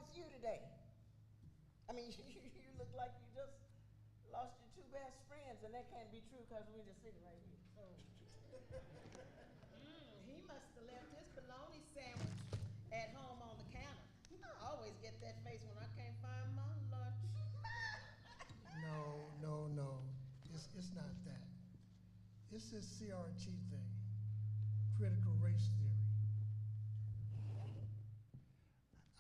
with you today? I mean, you look like you just lost your two best friends, and that can't be true because we're just sitting right here. So. He must have left his bologna sandwich at home on the counter. I always get that face when I can't find my lunch. No. It's not that. It's this CRT thing, critical race theory.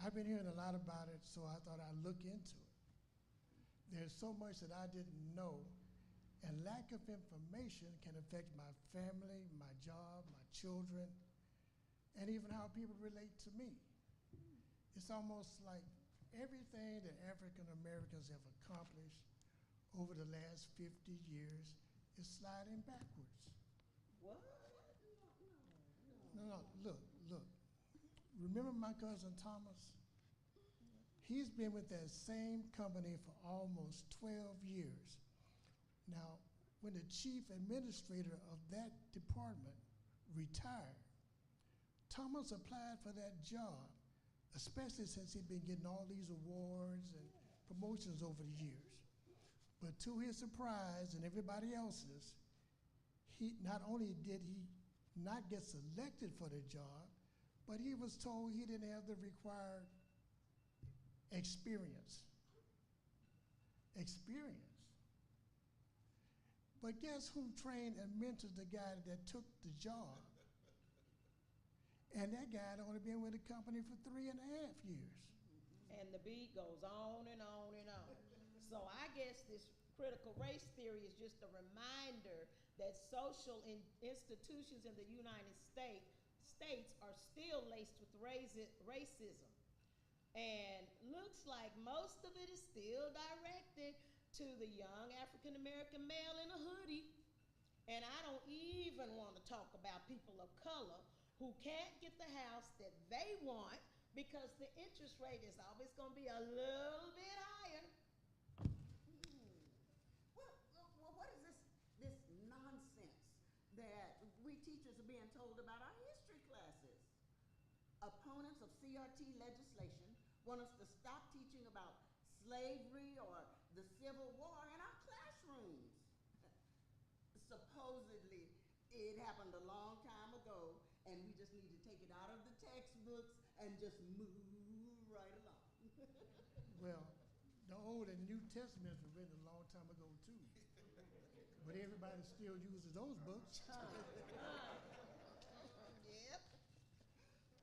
I've been hearing a lot about it, so I thought I'd look into it. There's so much that I didn't know, and lack of information can affect my family, my job, my children, and even how people relate to me. It's almost like everything that African Americans have accomplished over the last 50 years is sliding backwards. What? No, look. Remember my cousin Thomas? He's been with that same company for almost 12 years. Now, when the chief administrator of that department retired, Thomas applied for that job, especially since he'd been getting all these awards and promotions over the years. But to his surprise and everybody else's, he not only did he not get selected for the job, but he was told he didn't have the required experience. But guess who trained and mentored the guy that took the job? And that guy had only been with the company for 3.5 years. And the beat goes on and on and on. So I guess this critical race theory is just a reminder that social institutions in the United States are still laced with racism. And looks like most of it is still directed to the young African-American male in a hoodie. And I don't even want to talk about people of color who can't get the house that they want because the interest rate is always going to be a little bit higher. Well, what is this nonsense that we teachers are being told about our history classes? Opponents of CRT legislation want us to stop teaching about slavery or the Civil War in our classrooms. Supposedly, it happened a long time ago, and we just need to take it out of the textbooks and just move right along. Well, the Old and New Testaments were written a long time ago, too. But everybody still uses those books. Yep.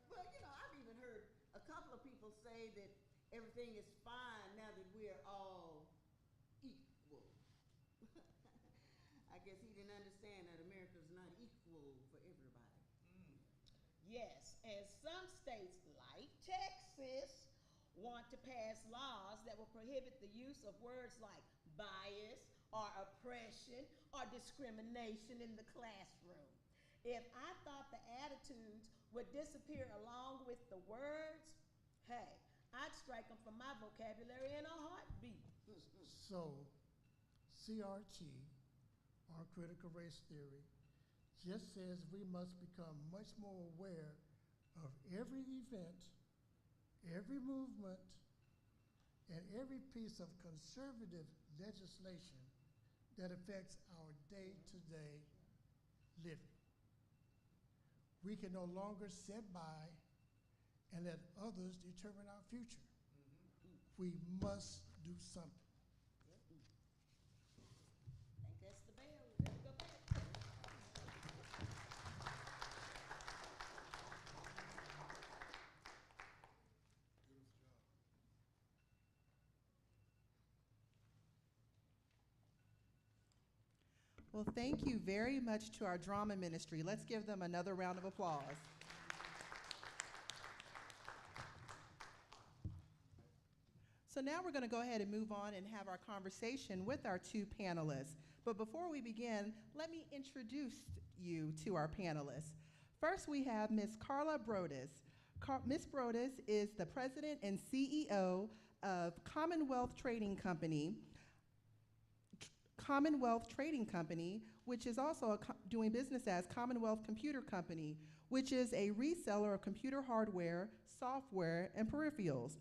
Well, I've even heard a couple of people say that everything is fine now that we're all equal. I guess he didn't understand that America's not equal for everybody. Yes, and some states like Texas want to pass laws that will prohibit the use of words like bias or oppression or discrimination in the classroom. If I thought the attitudes would disappear along with the words, hey, I'd strike them from my vocabulary in a heartbeat. So, CRT, or critical race theory, just says we must become much more aware of every event, every movement, and every piece of conservative legislation that affects our day-to-day living. We can no longer sit by and let others determine our future. We must do something. I think that's the bell. Let's go back. Well, thank you very much to our drama ministry. Let's give them another round of applause. So now we're going to go ahead and move on and have our conversation with our two panelists. But before we begin, let me introduce you to our panelists. First, we have Ms. Carla Brodus. Ms. Brodus is the president and CEO of Commonwealth Trading Company, which is also doing business as Commonwealth Computer Company, which is a reseller of computer hardware, software, and peripherals.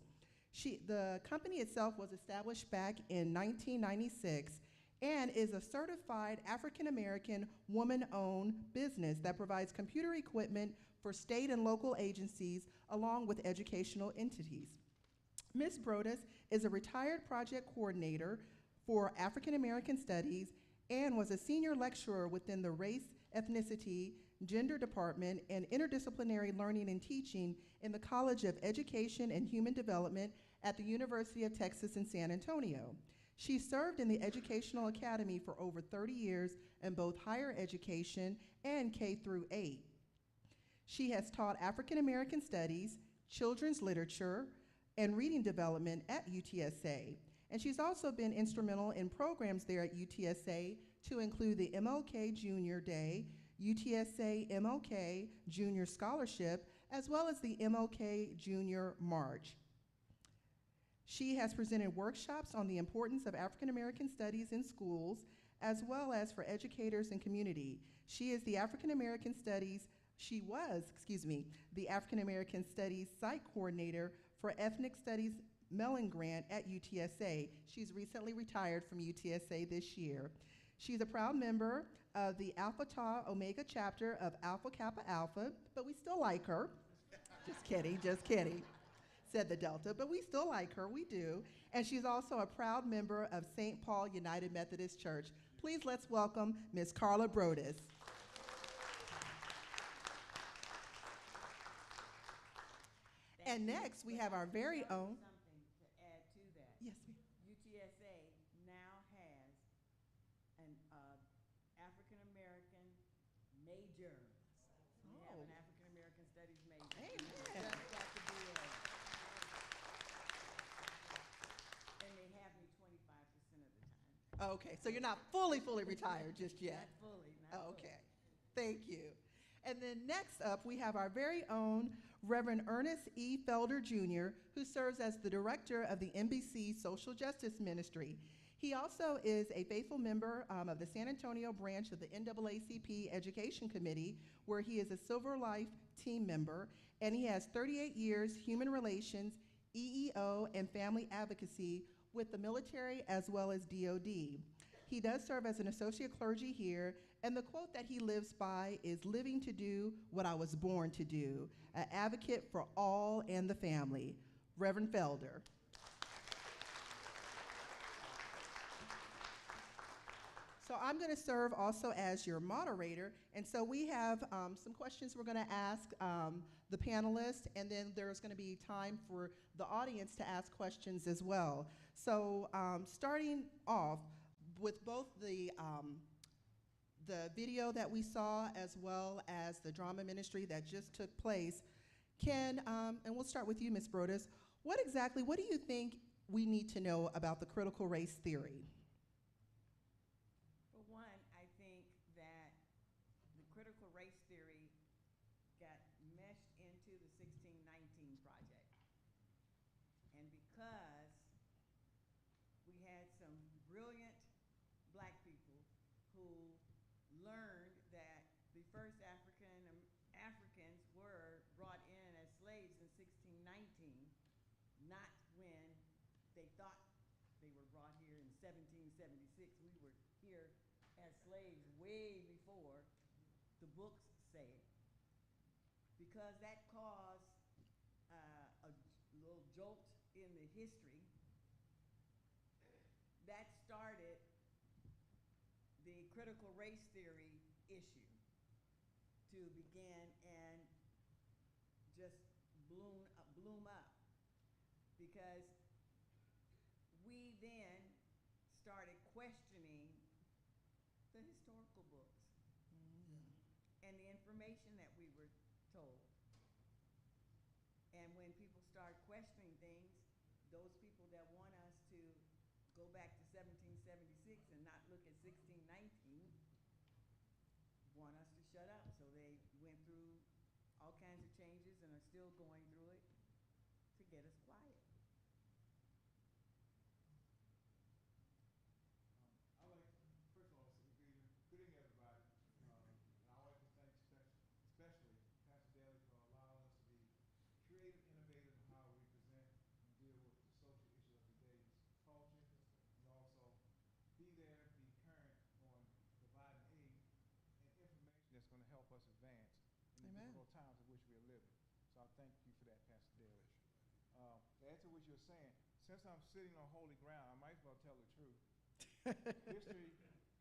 The company itself was established back in 1996 and is a certified African American woman-owned business that provides computer equipment for state and local agencies along with educational entities. Ms. Brodus is a retired project coordinator for African American Studies and was a senior lecturer within the Race, Ethnicity, Gender Department and Interdisciplinary Learning and Teaching in the College of Education and Human Development at the University of Texas in San Antonio. She served in the Educational Academy for over 30 years in both higher education and K through 8. She has taught African American Studies, children's literature, and reading development at UTSA. And she's also been instrumental in programs there at UTSA to include the MLK Junior Day, UTSA MLK Junior Scholarship, as well as the MLK Junior March. She has presented workshops on the importance of African American studies in schools, as well as for educators and community. She was, the African American Studies Site Coordinator for Ethnic Studies Mellon Grant at UTSA. She's recently retired from UTSA this year. She's a proud member of the Alpha Tau Omega chapter of Alpha Kappa Alpha, but we still like her. Just kidding, just kidding, said the Delta, but we still like her, we do. And she's also a proud member of St. Paul United Methodist Church. Please let's welcome Ms. Carla Brodus. And next, we have our very own. Something to add to that. Yes, ma'am. UTSA now has an African American major. We have an African American Studies major. Amen. Just got to be a, and they have me 25% of the time. Okay, so you're not fully retired just yet. Not fully, not fully. Okay, thank you. And then next up, we have our very own Reverend Ernest E Felder Jr., who serves as the director of the NBC Social Justice Ministry. He also is a faithful member of the San Antonio branch of the NAACP Education Committee, where he is a Silver Life team member, and he has 38 years human relations, EEO, and family advocacy with the military as well as DOD. He does serve as an associate clergy here, and the quote that he lives by is, "Living to do what I was born to do," an advocate for all and the family. Reverend Felder. So I'm going to serve also as your moderator, and so we have some questions we're going to ask the panelists, and then there's going to be time for the audience to ask questions as well. So starting off with both the video that we saw as well as the drama ministry that just took place, and we'll start with you, Ms. Brodus, what do you think we need to know about the critical race theory? For one, I think that the critical race theory got meshed into the 1619 project. And because we had some brilliant black people who learned that the first Africans were brought in as slaves in 1619, not when they thought they were brought here in 1776. We were here as slaves way before the books say it. Because that caused a little jolt in the history, that started the critical race theory issue to begin and just bloom up, because we then started questioning the historical books and the information that we were told. And when people start questioning things, those people that want us to go back to 1776 and not look at 1619 want us to shut up. So they went through all kinds of changes and are still going through it to get us quiet. I like, first of all, good evening, everybody. And I like to thank especially Pastor Daly for allowing us to be creative, innovative in how we present and deal with times in which we're living. So I thank you for that, Pastor Daly. To add to what you're saying, since I'm sitting on holy ground, I might as well tell the truth.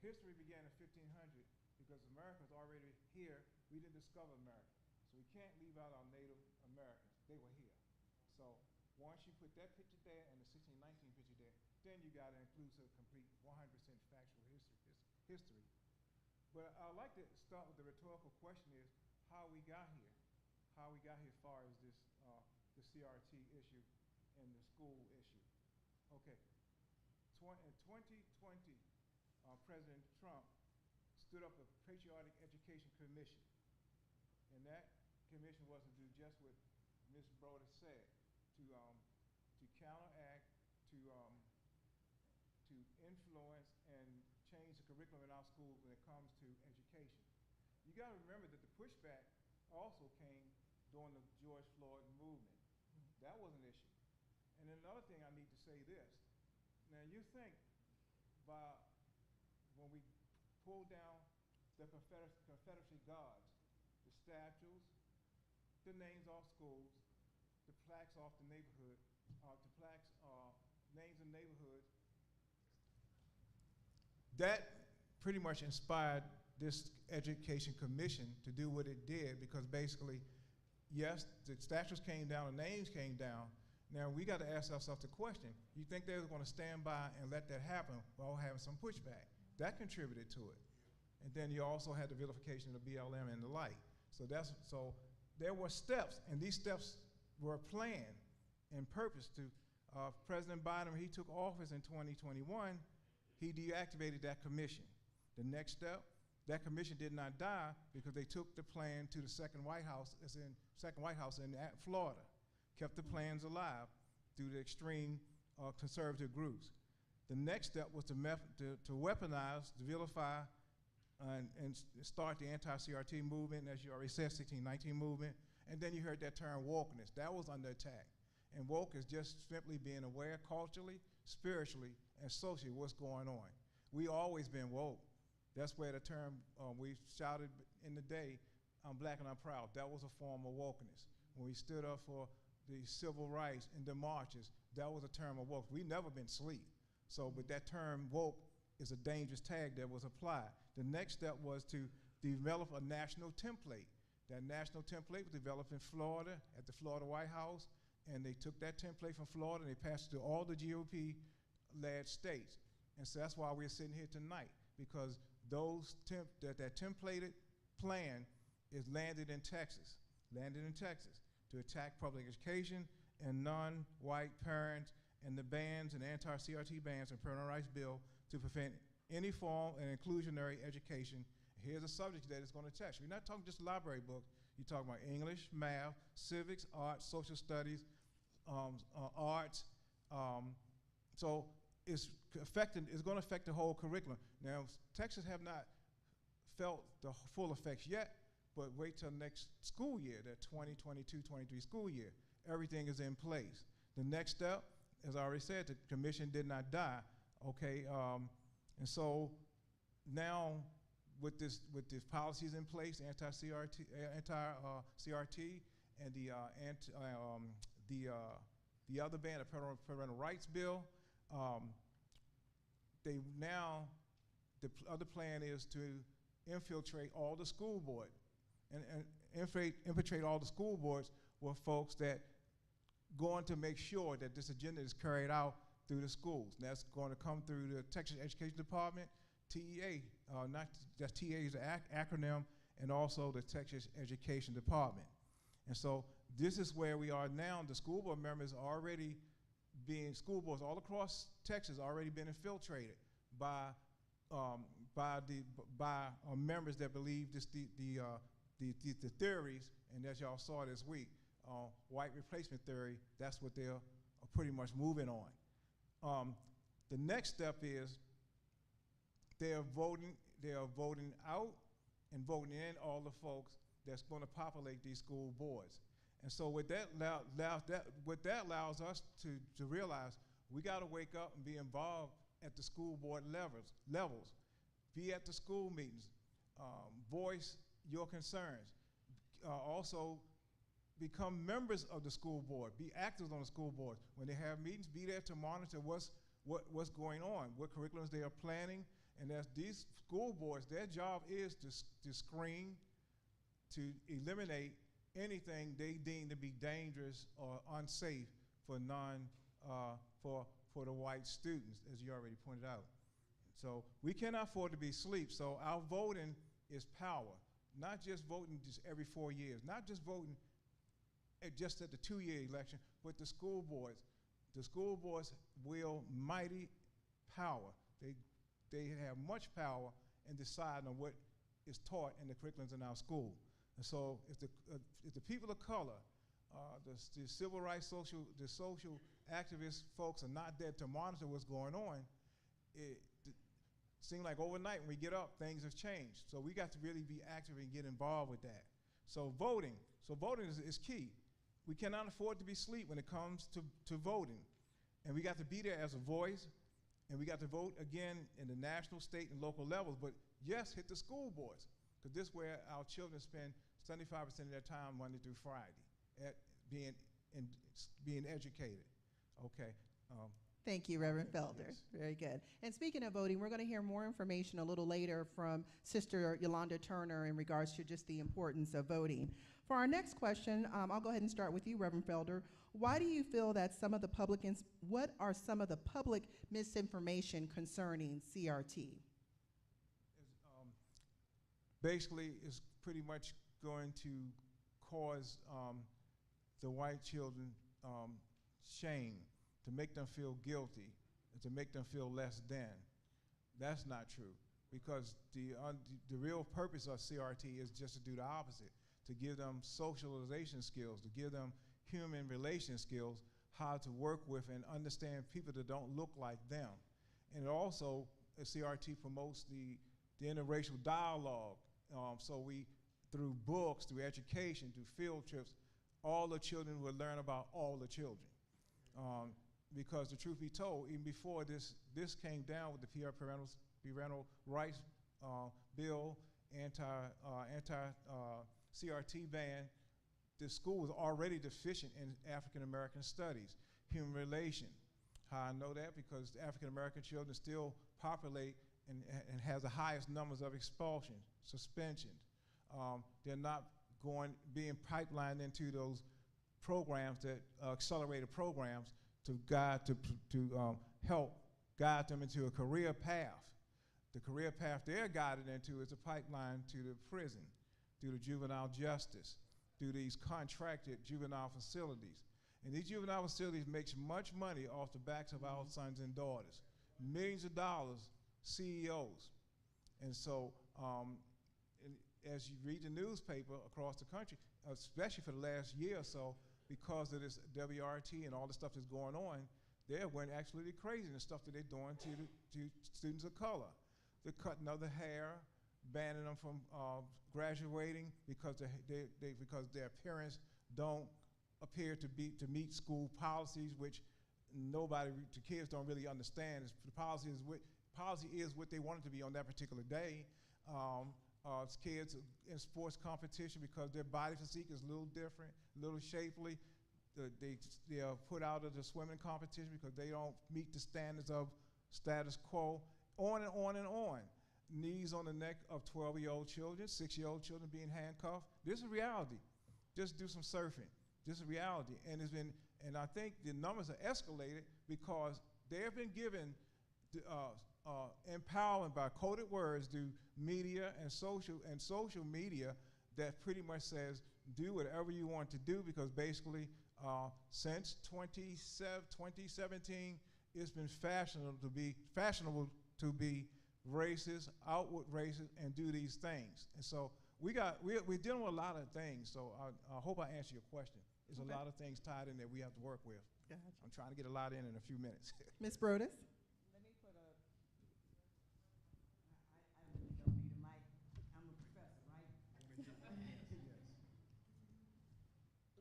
History began in 1500 because America's already here. We didn't discover America. So we can't leave out our Native Americans. They were here. So once you put that picture there and the 1619 picture there, then you got an inclusive, complete 100% factual history. But I'd like to start with the rhetorical question is how we got here. How we got here as far as this, the CRT issue and the school issue. Okay, in 2020, President Trump stood up a Patriotic Education Commission. And that commission was to do just what Ms. Broder said, to counteract, to influence and change the curriculum in our schools when it comes to education. You got to remember that the pushback also came during the George Floyd movement. That was an issue. And then another thing I need to say this. Now you think by when we pulled down the Confederacy Guards, the statues, the names off schools, the plaques off the neighborhood, the plaques, names of neighborhoods, that pretty much inspired this Education Commission to do what it did because basically, yes, the statues came down, the names came down. Now we got to ask ourselves the question, you think they were going to stand by and let that happen while having some pushback? That contributed to it. And then you also had the vilification of BLM and the like. So there were steps, and these steps were planned and purposed to, President Biden, when he took office in 2021, he deactivated that commission. The next step, that commission did not die because they took the plan to the second White House in Florida, kept the plans alive through the extreme conservative groups. The next step was to weaponize, to vilify, and start the anti-CRT movement, as you already said, 1619 movement, and then you heard that term wokeness. That was under attack. And woke is just simply being aware culturally, spiritually, and socially what's going on. We always been woke. That's where the term we shouted in the day, I'm black and I'm proud. That was a form of wokeness. When we stood up for the civil rights and the marches, that was a term of woke. We never been asleep. So, but that term woke is a dangerous tag that was applied. The next step was to develop a national template. That national template was developed in Florida at the Florida White House, and they took that template from Florida and they passed it to all the GOP-led states. And so that's why we're sitting here tonight, because that templated plan is landed in Texas to attack public education and non-white parents and the bans and anti-CRT bans and parental rights bill to prevent any form of inclusionary education. Here's a subject that is going to touch. We're not talking just library books. You're talking about English, math, civics, arts, social studies, arts. So it's going to affect the whole curriculum. Now, Texas have not felt the full effects yet, but wait till next school year, that 2022-23 school year. Everything is in place. The next step, as I already said, the commission did not die. Okay, and so now with these policies in place, anti-CRT, and the other ban, the parental rights bill, the other plan is to infiltrate all the school board, and infiltrate all the school boards with folks that going to make sure that this agenda is carried out through the schools. And that's going to come through the Texas Education Department, TEA, TEA is an acronym, and also the Texas Education Department. And so this is where we are now. The school board members already school boards all across Texas already been infiltrated by members that believe the theories, and as y'all saw this week, white replacement theory, that's what they're pretty much moving on. The next step is they are voting out and voting in all the folks that's going to populate these school boards. And so what that allows us to realize, we got to wake up and be involved at the school board levels. Be at the school meetings, voice your concerns, also become members of the school board, be active on the school board. When they have meetings, be there to monitor what's going on, what curriculums they are planning. And as these school boards, their job is to screen, to eliminate anything they deem to be dangerous or unsafe for for the white students, as you already pointed out. So we cannot afford to be asleep. So our voting is power, not just voting just every 4 years, not just voting just at the 2-year election, but the school boards. The school boards wield mighty power. They have much power in deciding on what is taught in the curriculums in our school. And so if the people of color, the civil rights, the social activist folks are not there to monitor what's going on, it seems like overnight when we get up, things have changed. So we got to really be active and get involved with that. So voting is key. We cannot afford to be asleep when it comes to voting. And we got to be there as a voice, and we got to vote again in the national, state, and local levels. But yes, hit the school boards, because this is where our children spend 75% of their time Monday through Friday at being educated. Okay. Thank you, Reverend Felder. Yes. Very good. And speaking of voting, we're going to hear more information a little later from Sister Yolanda Turner in regards to just the importance of voting. For our next question, I'll go ahead and start with you, Reverend Felder. Why do you feel that what are some of the public misinformation concerning CRT? Basically, it's pretty much going to cause the white children shame, to make them feel guilty, and to make them feel less than. That's not true, because the real purpose of CRT is just to do the opposite, to give them socialization skills, to give them human relation skills, how to work with and understand people that don't look like them. And it also, CRT promotes the interracial dialogue. So we, through books, through education, through field trips, all the children will learn about all the children. Because the truth be told, even before this came down with the parental rights bill, anti-CRT ban, the school was already deficient in African American studies, human relation. How I know that? Because African American children still populate and has the highest numbers of expulsions, suspensions. They're not being pipelined into those programs, that accelerated programs, to help guide them into a career path. The career path they're guided into is a pipeline to the prison, through the juvenile justice, through these contracted juvenile facilities. And these juvenile facilities make much money off the backs of our sons and daughters. Millions of dollars, CEOs. And so, as you read the newspaper across the country, especially for the last year or so, because of this WRT and all the stuff that's going on, they went absolutely crazy, the stuff that they're doing to students of color. They're cutting of the hair, banning them from graduating because their appearance don't appear to meet school policies, which the kids don't really understand. The policy is what they want it to be on that particular day. Kids in sports competition, because their body physique is a little different, a little shapely. They are put out of the swimming competition because they don't meet the standards of status quo, on and on and on. Knees on the neck of 12-year-old children, 6-year-old children being handcuffed. This is reality. Just do some surfing. This is reality. And I think the numbers are escalated because they have been given empowerment by coded words through media and social media that pretty much says do whatever you want to do, because basically since 2017 it's been fashionable to be racist, outward racist, and do these things. And so we're dealing with a lot of things. So I hope I answer your question. There's a lot of things tied in that we have to work with. Gotcha. I'm trying to get a lot in a few minutes. Ms. Brodus? Let me put I really don't need a mic. I'm a professor, right?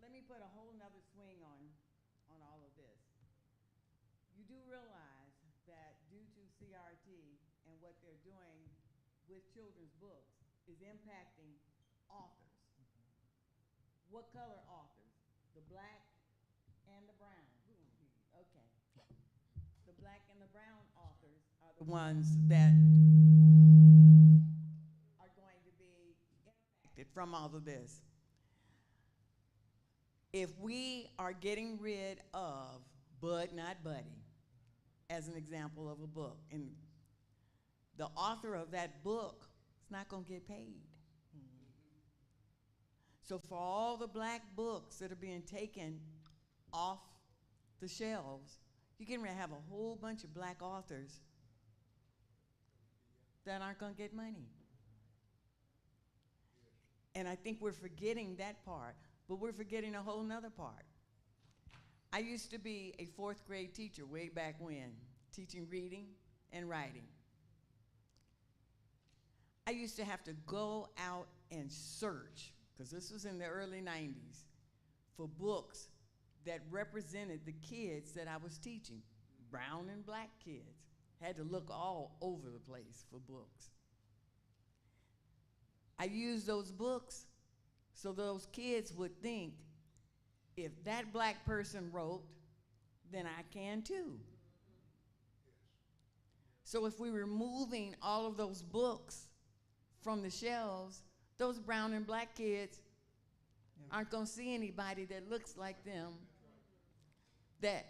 Let me put a whole nother swing on all of this. You do realize that due to CRT and what they're doing with children's books is impacting authors. What color authors? The black and the brown. Okay. The black and the brown authors are the ones that are going to be impacted from all of this. If we are getting rid of Bud Not Buddy, as an example of a book, and the author of that book is not going to get paid. So for all the black books that are being taken off the shelves, you're going to have a whole bunch of black authors that aren't going to get money. And I think we're forgetting that part, but we're forgetting a whole nother part. I used to be a 4th grade teacher way back when, teaching reading and writing. I used to have to go out and search, because this was in the early 90s, for books that represented the kids that I was teaching, brown and black kids. Had to look all over the place for books. I used those books so those kids would think, if that black person wrote, then I can too. So if we were moving all of those books from the shelves, those brown and black kids aren't going to see anybody that looks like them, that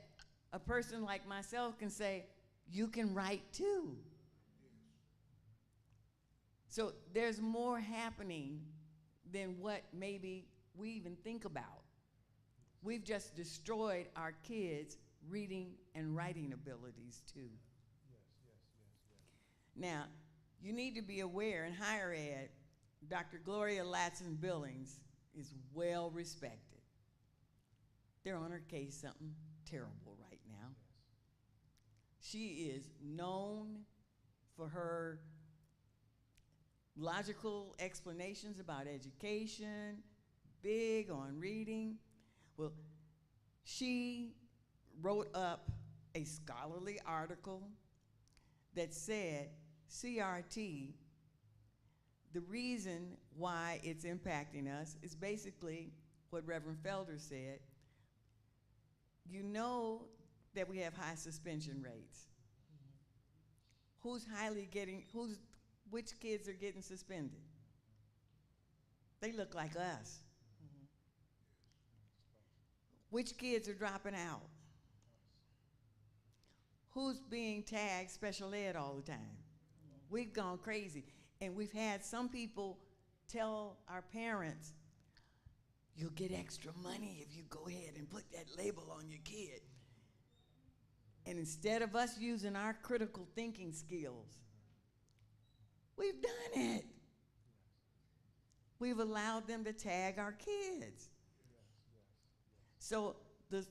a person like myself can say, you can write too. So there's more happening than what maybe we even think about. We've just destroyed our kids' reading and writing abilities too. Now, you need to be aware in higher ed, Dr. Gloria Latson-Billings is well respected. They're on her case something terrible right now. She is known for her logical explanations about education, big on reading. Well, she wrote up a scholarly article that said CRT, the reason why it's impacting us is basically what Reverend Felder said. You know that we have high suspension rates. Which kids are getting suspended? They look like us. Which kids are dropping out? Who's being tagged special ed all the time? We've gone crazy. And we've had some people tell our parents, you'll get extra money if you go ahead and put that label on your kid. And instead of us using our critical thinking skills, we've done it. We've allowed them to tag our kids. So the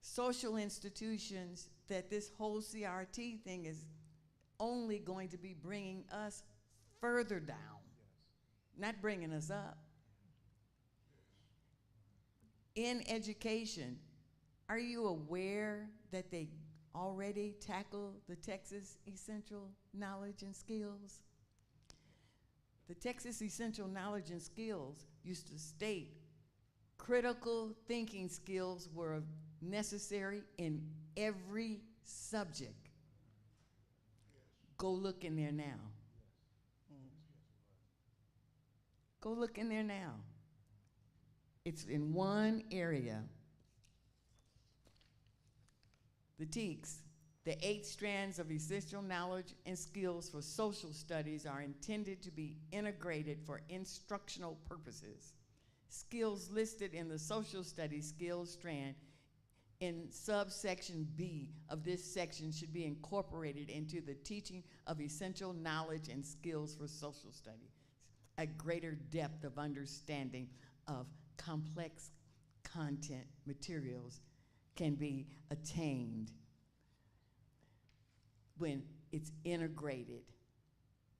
social institutions that this whole CRT thing is only going to be bringing us further down, not bringing us up. In education, are you aware that they already tackle the Texas Essential Knowledge and Skills? The Texas Essential Knowledge and Skills used to state critical thinking skills were necessary in every subject. Go look in there now. Go look in there now. It's in one area. The TEKS, the 8 strands of essential knowledge and skills for social studies are intended to be integrated for instructional purposes. Skills listed in the social studies skills strand in subsection B of this section should be incorporated into the teaching of essential knowledge and skills for social studies. A greater depth of understanding of complex content materials can be attained when it's integrated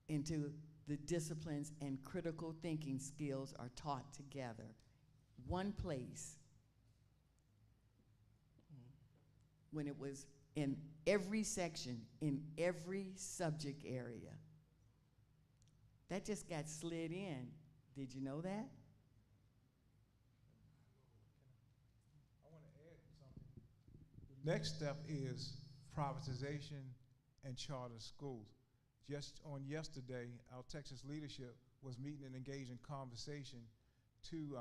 into the disciplines and critical thinking skills are taught together. One place, when it was in every section, in every subject area. That just got slid in. Did you know that? next step is privatization and charter schools. Just on yesterday, our Texas leadership was meeting and engaged in conversation to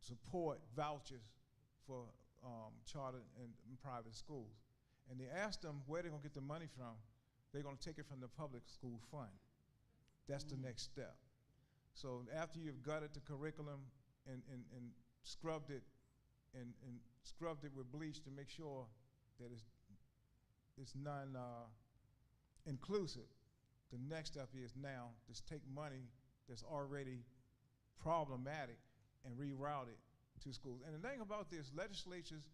support vouchers for charter and private schools. And they asked them where they're going to get the money from. They're going to take it from the public school fund. That's the next step. So after you've gutted the curriculum and scrubbed it and scrubbed it with bleach to make sure that it's non-inclusive, the next step is now just take money that's already problematic and reroute it to schools. And the thing about this, legislatures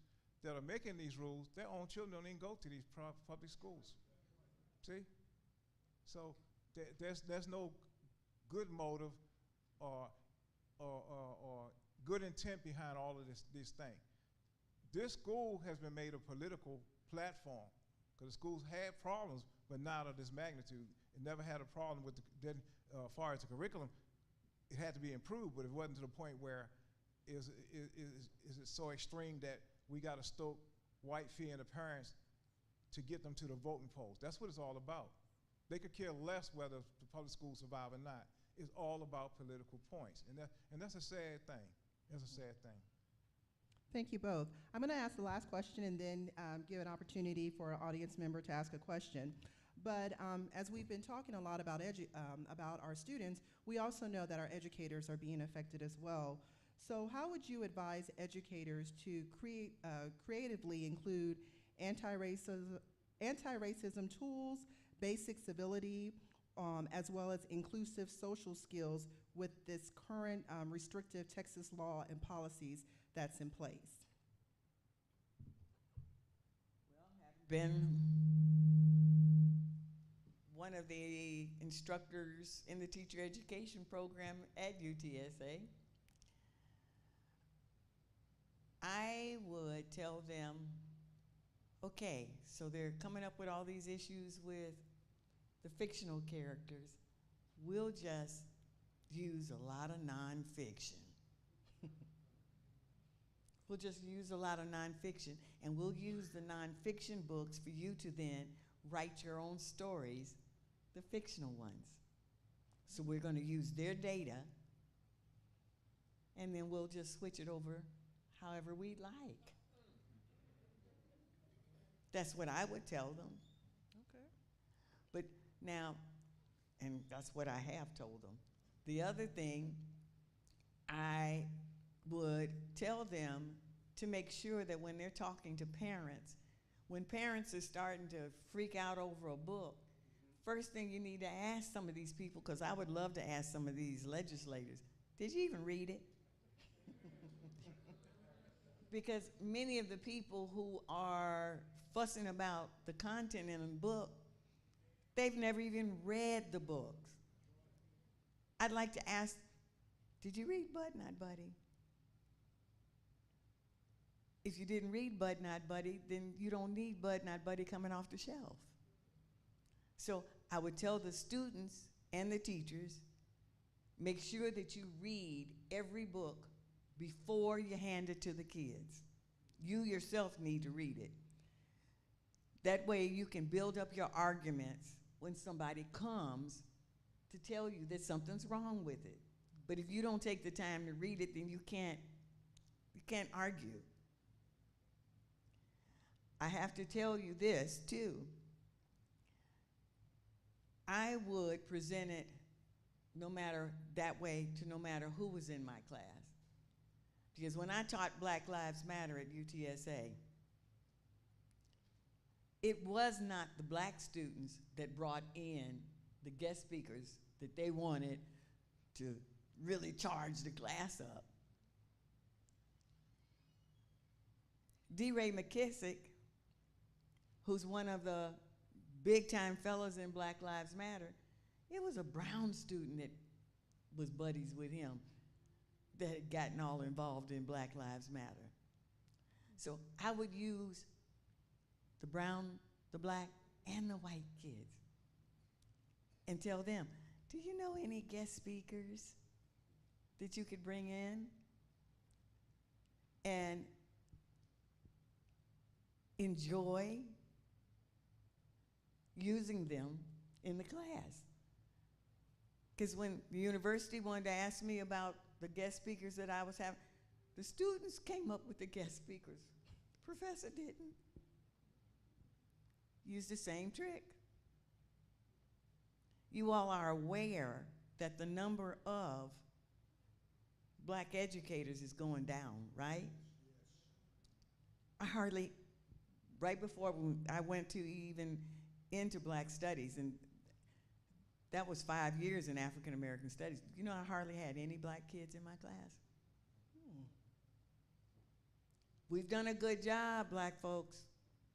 that are making these rules, their own children don't even go to these public schools. See? So there's no good motive or good intent behind all of this thing. This school has been made a political platform because the schools had problems, but not of this magnitude. It never had a problem with as far as the curriculum. It had to be improved, but it wasn't to the point where is it so extreme that we got to stoke white fear in the parents to get them to the voting polls. That's what it's all about. They could care less whether the public schools survive or not. It's all about political points, and that's a sad thing. That's a sad thing. Thank you both. I'm going to ask the last question and then give an opportunity for an audience member to ask a question. But as we've been talking a lot about our students, we also know that our educators are being affected as well. So how would you advise educators to creatively include anti-racism tools, basic civility, as well as inclusive social skills with this current restrictive Texas law and policies that's in place? Well, having been one of the instructors in the teacher education program at UTSA, I would tell them, okay, so they're coming up with all these issues with the fictional characters. We'll just use a lot of nonfiction. We'll just use a lot of nonfiction, and we'll use the nonfiction books for you to then write your own stories, the fictional ones. So we're going to use their data, and then we'll just switch it over however we like. That's what I would tell them. Okay. But now, and that's what I have told them. The other thing, I would tell them to make sure that when they're talking to parents, when parents are starting to freak out over a book, first thing you need to ask some of these people, because I would love to ask some of these legislators, did you even read it? Because many of the people who are fussing about the content in a book, they've never even read the books. I'd like to ask, did you read Bud Not Buddy? If you didn't read Bud Not Buddy, then you don't need Bud Not Buddy coming off the shelf. So I would tell the students and the teachers, make sure that you read every book before you hand it to the kids. You yourself need to read it. That way you can build up your arguments when somebody comes to tell you that something's wrong with it. But if you don't take the time to read it, then you can't argue. I have to tell you this too. I would present it no matter who was in my class. Because when I taught Black Lives Matter at UTSA, it was not the black students that brought in the guest speakers that they wanted to really charge the class up. D. Ray McKissick, who's one of the big-time fellows in Black Lives Matter, it was a brown student that was buddies with him that had gotten all involved in Black Lives Matter. So I would use the brown, the black, and the white kids and tell them, do you know any guest speakers that you could bring in? And enjoy using them in the class. Because when the university wanted to ask me about the guest speakers that I was having, the students came up with the guest speakers. The professor didn't. Use the same trick. You all are aware that the number of black educators is going down, right? I hardly, right before I went to even into black studies, and that was 5 years in African American studies. You know, I hardly had any black kids in my class. We've done a good job, black folks,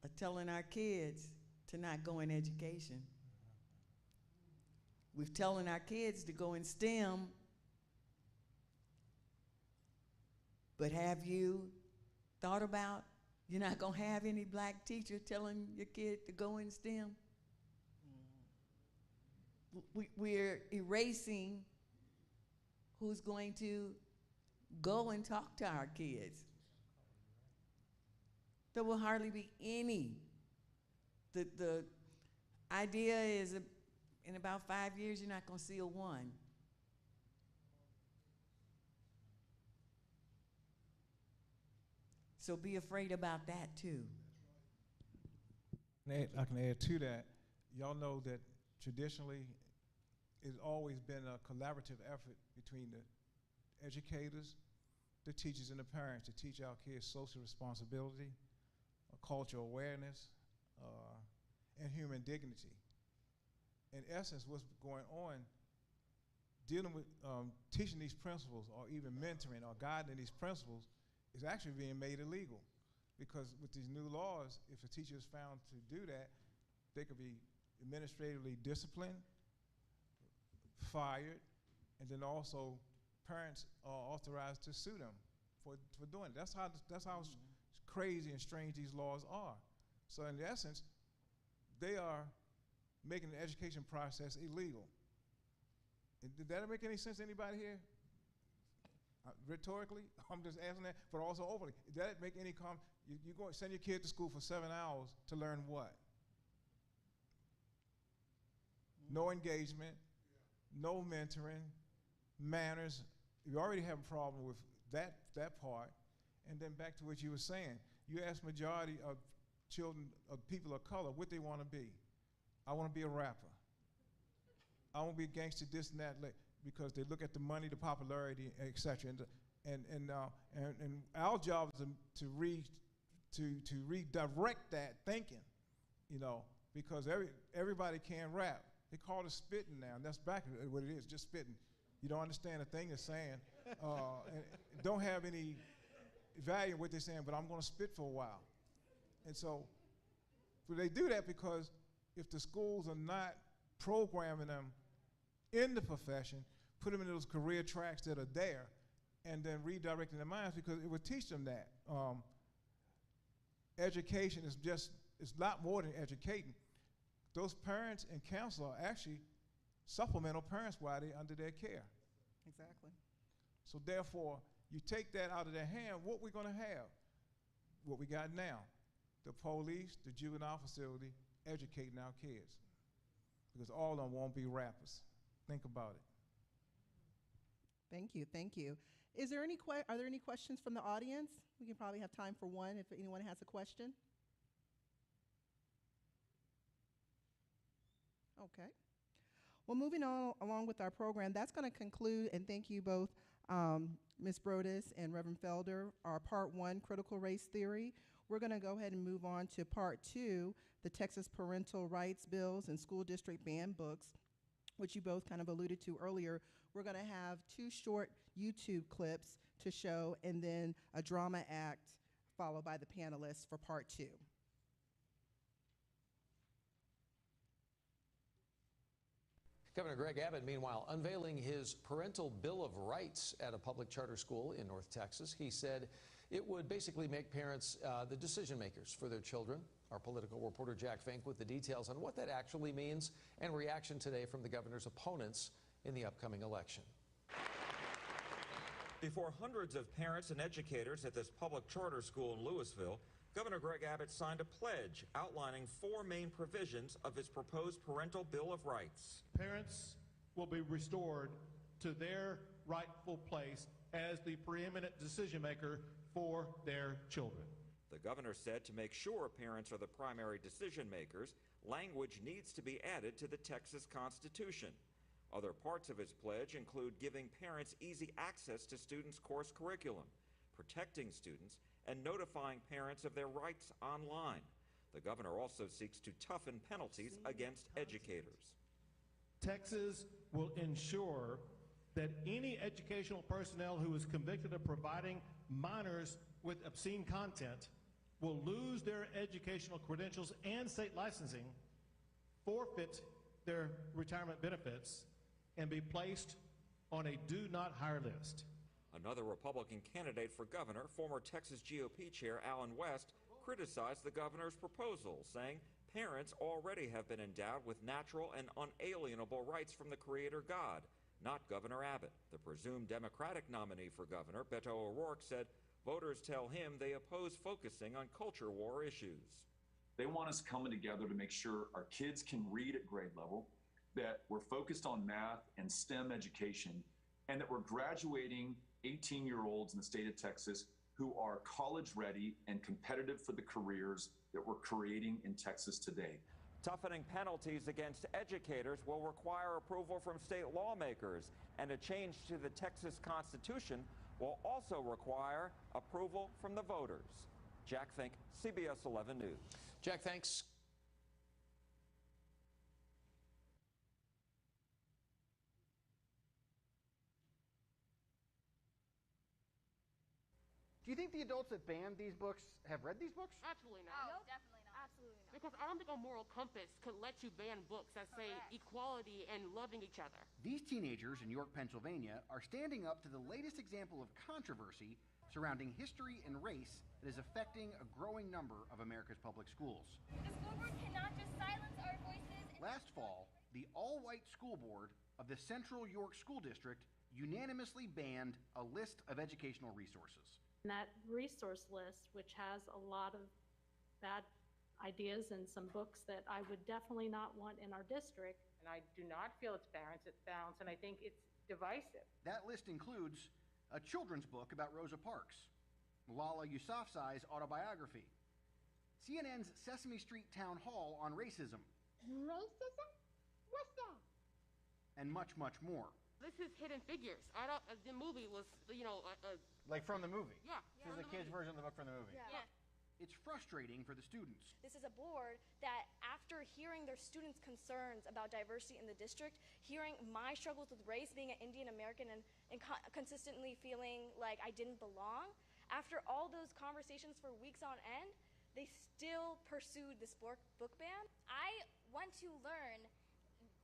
of telling our kids to not go in education. We've telling our kids to go in STEM, but have you thought about you're not gonna have any black teacher telling your kid to go in STEM? We're erasing who's going to go and talk to our kids. There will hardly be any. The idea is in about 5 years, you're not going to see a one. So be afraid about that too. I can add to that. Y'all know that traditionally it's always been a collaborative effort between the educators, the teachers, and the parents to teach our kids social responsibility, cultural awareness, and human dignity. In essence, what's going on, dealing with teaching these principles or even mentoring or guiding these principles is actually being made illegal, because with these new laws, if a teacher is found to do that, they could be administratively disciplined, fired, and then also parents are authorized to sue them for doing it. That's how crazy and strange these laws are. So in essence, they are making the education process illegal. And did that make any sense to anybody here? Rhetorically, I'm just asking that, but also overly. Did that make any comment? You go send your kid to school for 7 hours to learn what? No engagement, no mentoring, manners. You already have a problem with that part. And then back to what you were saying. You ask majority of children, of people of color, what they want to be. I want to be a rapper. I want to be a gangster, this and that, because they look at the money, the popularity, et cetera. And our job is to redirect that thinking, you know, because everybody can rap. They call it spitting now, and that's back what it is, just spitting. You don't understand a thing they're saying, and don't have any value in what they're saying, but I'm going to spit for a while. And so they do that because if the schools are not programming them in the profession, put them in those career tracks that are there, and then redirecting their minds, because it would teach them that. Education is it's a lot more than educating. Those parents and counselors are actually supplemental parents while they're under their care. Exactly. So therefore, you take that out of their hand, what we're going to have, what we got now, the police, the juvenile facility, educating our kids, because all of them won't be rappers. Think about it. Thank you, thank you. Is there are there any questions from the audience? We can probably have time for one if anyone has a question. Okay. Well, moving on along with our program, that's going to conclude, and thank you both, Ms. Brodus and Reverend Felder, our Part 1, Critical Race Theory. We're going to go ahead and move on to Part 2, the Texas Parental Rights Bills and School District Banned Books, which you both kind of alluded to earlier. We're going to have 2 short YouTube clips to show, and then a drama act followed by the panelists for Part 2. Governor Greg Abbott, meanwhile, unveiling his parental bill of rights at a public charter school in North Texas. He said it would basically make parents the decision makers for their children. Our political reporter Jack Fink with the details on what that actually means, and reaction today from the governor's opponents in the upcoming election. Before hundreds of parents and educators at this public charter school in Louisville, Governor Greg Abbott signed a pledge outlining 4 main provisions of his proposed parental Bill of Rights. Parents will be restored to their rightful place as the preeminent decision maker for their children. The governor said to make sure parents are the primary decision makers, language needs to be added to the Texas Constitution. Other parts of his pledge include giving parents easy access to students' course curriculum, protecting students, and notifying parents of their rights online. The governor also seeks to toughen penalties against educators. Texas will ensure that any educational personnel who is convicted of providing minors with obscene content will lose their educational credentials and state licensing, forfeit their retirement benefits, and be placed on a do not hire list. Another Republican candidate for governor, former Texas GOP Chair Allen West, criticized the governor's proposal, saying parents already have been endowed with natural and unalienable rights from the Creator God, not Governor Abbott. The presumed Democratic nominee for governor, Beto O'Rourke, said voters tell him they oppose focusing on culture war issues. They want us coming together to make sure our kids can read at grade level, that we're focused on math and STEM education, and that we're graduating 18-year-olds in the state of Texas who are college ready and competitive for the careers that we're creating in Texas today. Toughening penalties against educators will require approval from state lawmakers, and a change to the Texas Constitution will also require approval from the voters. Jack Fink, CBS 11 News. Jack, thanks. Do you think the adults that banned these books have read these books? Absolutely not. No, definitely not. Absolutely not. Because I don't think a moral compass could let you ban books that say equality and loving each other. These teenagers in York, Pennsylvania are standing up to the latest example of controversy surrounding history and race that is affecting a growing number of America's public schools. The school board cannot just silence our voices. Last fall, the all-white school board of the Central York School District unanimously banned a list of educational resources. And that resource list, which has a lot of bad ideas and some books that I would definitely not want in our district. And I do not feel it's balanced, and I think it's divisive. That list includes a children's book about Rosa Parks, Malala Yousafzai's autobiography, CNN's Sesame Street Town Hall on racism. Racism? What's that? And much, much more. This is Hidden Figures. The movie was, Like from the movie? Yeah. This is the kids' version of the book from the movie. Yeah. It's frustrating for the students. This is a board that, after hearing their students' concerns about diversity in the district, hearing my struggles with race, being an Indian American, and consistently feeling like I didn't belong, after all those conversations for weeks on end, they still pursued this book ban. I want to learn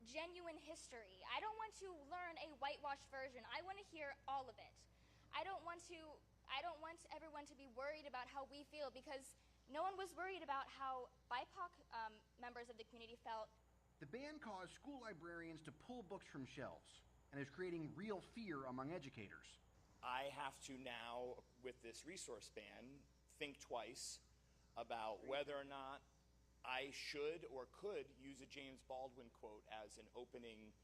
genuine history. I don't want to learn a whitewashed version. I want to hear all of it. I don't want everyone to be worried about how we feel, because no one was worried about how BIPOC members of the community felt. The ban caused school librarians to pull books from shelves and is creating real fear among educators. I have to now, with this resource ban, think twice about whether or not I should or could use a James Baldwin quote as an opening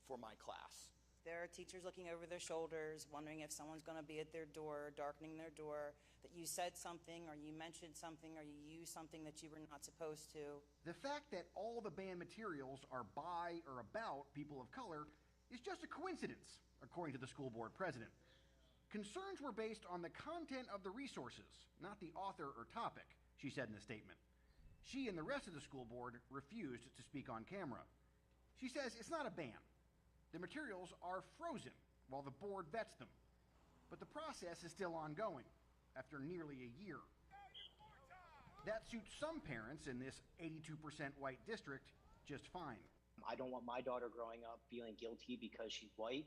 for my class. There are teachers looking over their shoulders, wondering if someone's going to be at their door, darkening their door, that you said something or you mentioned something or you used something that you were not supposed to. The fact that all the banned materials are by or about people of color is just a coincidence, according to the school board president. Concerns were based on the content of the resources, not the author or topic, she said in a statement. She and the rest of the school board refused to speak on camera. She says it's not a ban. The materials are frozen while the board vets them. But the process is still ongoing after nearly a year. That suits some parents in this 82% white district just fine. I don't want my daughter growing up feeling guilty because she's white.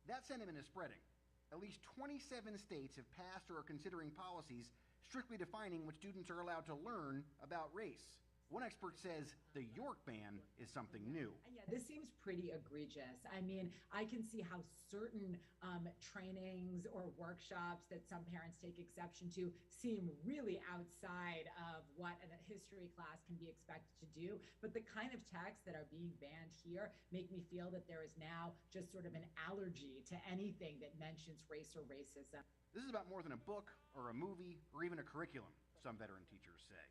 That sentiment is spreading. At least 27 states have passed or are considering policies strictly defining what students are allowed to learn about race. One expert says the York ban is something new. Yeah, this seems pretty egregious. I mean, I can see how certain trainings or workshops that some parents take exception to seem really outside of what a history class can be expected to do. But the kind of texts that are being banned here make me feel that there is now just sort of an allergy to anything that mentions race or racism. This is about more than a book or a movie or even a curriculum, some veteran teachers say.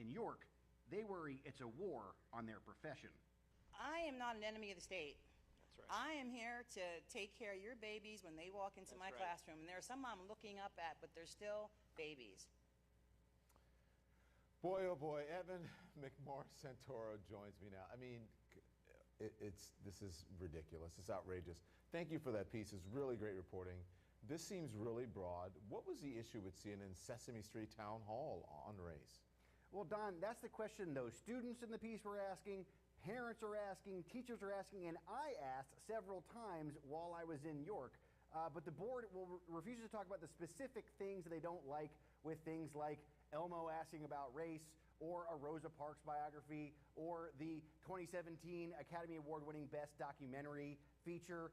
In York, they worry it's a war on their profession. I am not an enemy of the state. That's right. I am here to take care of your babies when they walk into my classroom. And there are some I'm looking up at, but they're still babies. Boy, oh boy, Evan McMorris-Santoro joins me now. I mean, this is ridiculous. It's outrageous. Thank you for that piece. It's really great reporting. This seems really broad. What was the issue with CNN's Sesame Street Town Hall on race? Well, Don, that's the question those students in the piece were asking, parents are asking, teachers are asking, and I asked several times while I was in York. But the board refuses to talk about the specific things that they don't like with things like Elmo asking about race, or a Rosa Parks biography, or the 2017 Academy Award-winning Best Documentary feature.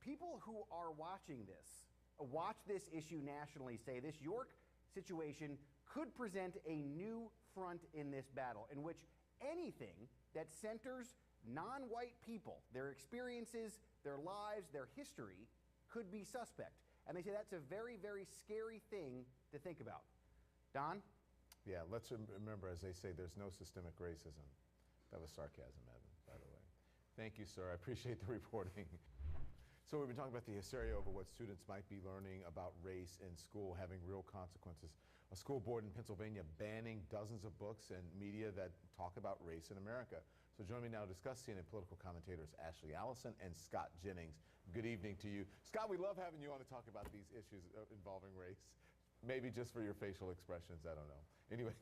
People who are watching this, watch this issue nationally, say this York situation could present a new front in this battle in which anything that centers non-white people, their experiences, their lives, their history, could be suspect. And they say that's a very, very scary thing to think about. Don? Yeah, let's remember, as they say, there's no systemic racism. That was sarcasm, Evan, by the way. Thank you, sir. I appreciate the reporting. So we've been talking about the hysteria over what students might be learning about race in school having real consequences. A school board in Pennsylvania banning dozens of books and media that talk about race in America. So join me now to discuss CNN political commentators Ashley Allison and Scott Jennings. Good evening to you. Scott, we love having you on to talk about these issues involving race. Maybe just for your facial expressions, I don't know. Anyway.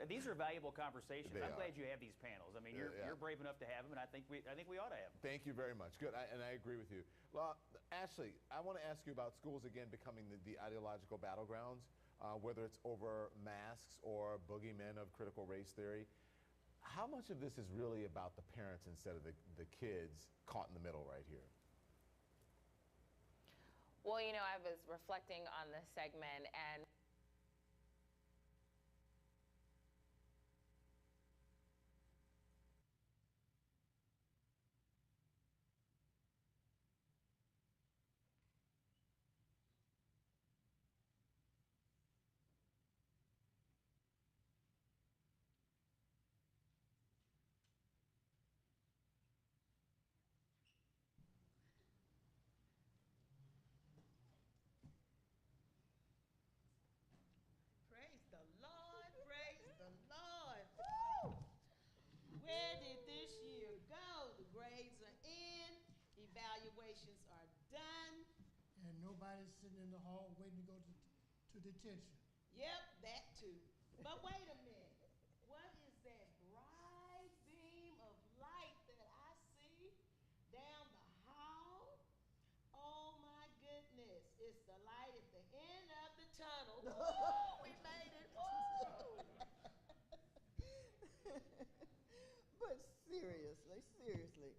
These are valuable conversations. I'm glad you have these panels. I mean, you're brave enough to have them, and I think we ought to have them. Thank you very much. Good, and I agree with you. Well, Ashley, I want to ask you about schools again becoming the ideological battlegrounds, whether it's over masks or boogeymen of critical race theory. How much of this is really about the parents instead of the kids caught in the middle right here? Well, you know, I was reflecting on this segment, and Praise the Lord, praise the Lord. Woo! Where did this year go? The grades are in, evaluations are done. And nobody's sitting in the hall waiting to go to detention. Yep, that too. But wait a minute. What is that bright beam of light that I see down the hall? Oh my goodness. It's the light at the end of the tunnel. Oh, we made it. Oh. But seriously,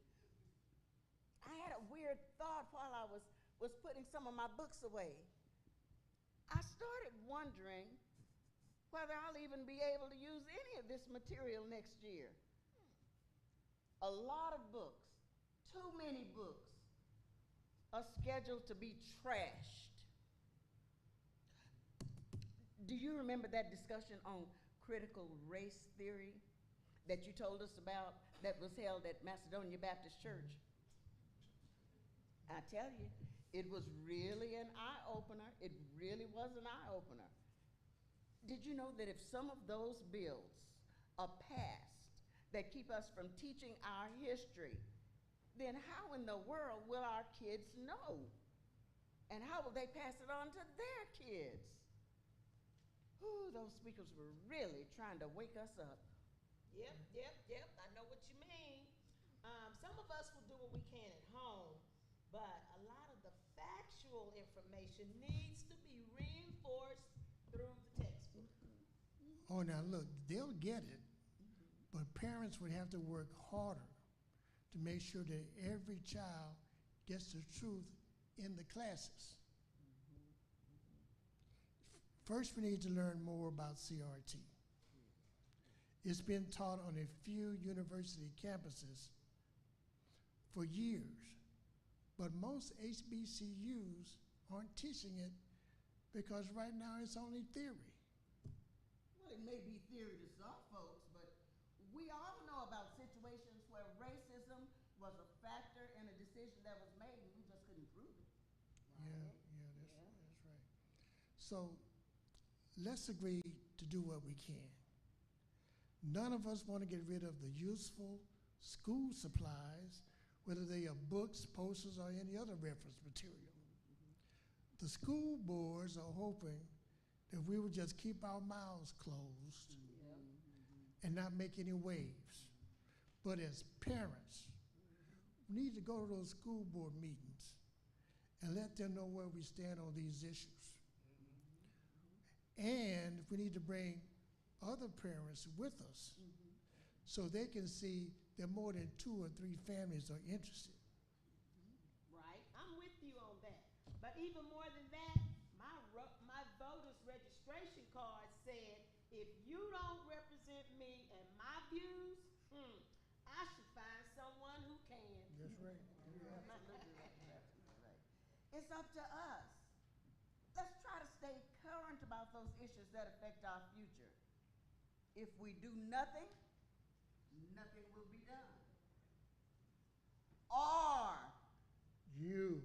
I had a weird thought while I was putting some of my books away. I started wondering whether I'll even be able to use any of this material next year. A lot of books, too many books, are scheduled to be trashed. Do you remember that discussion on critical race theory that you told us about that was held at Macedonia Baptist Church? I tell you, it was really an eye-opener. It really was an eye-opener. Did you know that if some of those bills are passed that keep us from teaching our history, then how in the world will our kids know? And how will they pass it on to their kids? Ooh, those speakers were really trying to wake us up. Yep. I know what you mean. Some of us will do what we can at home, but a lot of the factual information needs to be reinforced through the textbook. point out, look, they'll get it, but parents would have to work harder to make sure that every child gets the truth in the classes. First, we need to learn more about CRT. It's been taught on a few university campuses for years, but most HBCUs aren't teaching it because right now it's only theory. Well, it may be theory to some folks, but we all know about situations where racism was a factor in a decision that was made and we just couldn't prove it. That's right. So let's agree to do what we can. None of us want to get rid of the useful school supplies, whether they are books, posters, or any other reference material. The school boards are hoping that we will just keep our mouths closed and not make any waves. But as parents, we need to go to those school board meetings and let them know where we stand on these issues. And we need to bring other parents with us so they can see that more than 2 or 3 families are interested. Right, I'm with you on that. But even more than that, my voter's registration card said, if you don't represent me and my views, I should find someone who can. That's right. It's up to us. Let's try to stay current about those issues that affect our future. If we do nothing, nothing will be done. Are you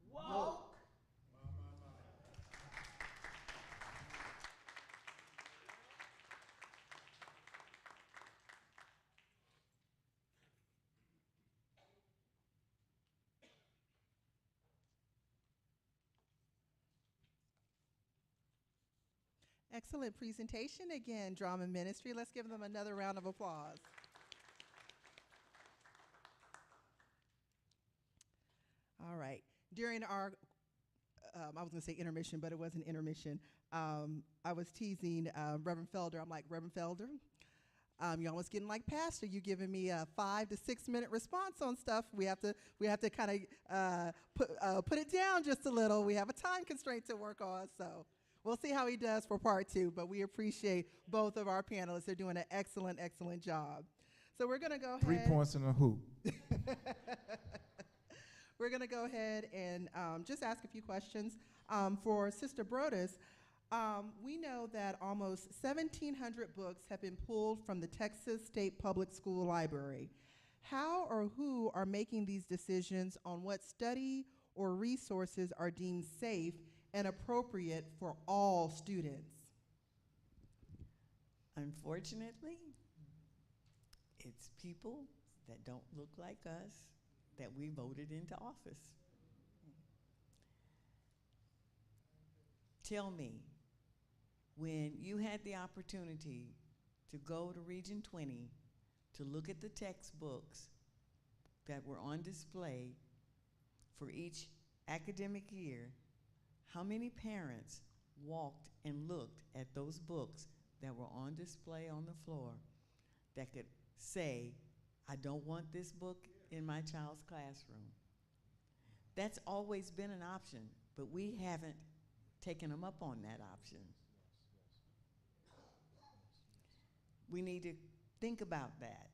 woke? Excellent presentation again, Drama Ministry. Let's give them another round of applause. All right. During our, I was going to say intermission, but it wasn't intermission. I was teasing Reverend Felder. I'm like, Reverend Felder, you're almost getting like Pastor. You're giving me a 5 to 6 minute response on stuff. We have to kind of put it down just a little. We have a time constraint to work on, so. We'll see how he does for part 2, but we appreciate both of our panelists. They're doing an excellent, excellent job. So we're going to go ahead. 3 points in a hoop. We're going to go ahead and just ask a few questions. For Sister Brodus, we know that almost 1,700 books have been pulled from the Texas State Public School Library. How or who are making these decisions on what study or resources are deemed safe and appropriate for all students? Unfortunately, it's people that don't look like us that we voted into office. Tell me, when you had the opportunity to go to Region 20 to look at the textbooks that were on display for each academic year, how many parents walked and looked at those books that were on display on the floor that could say, I don't want this book in my child's classroom? That's always been an option, but we haven't taken them up on that option. We need to think about that.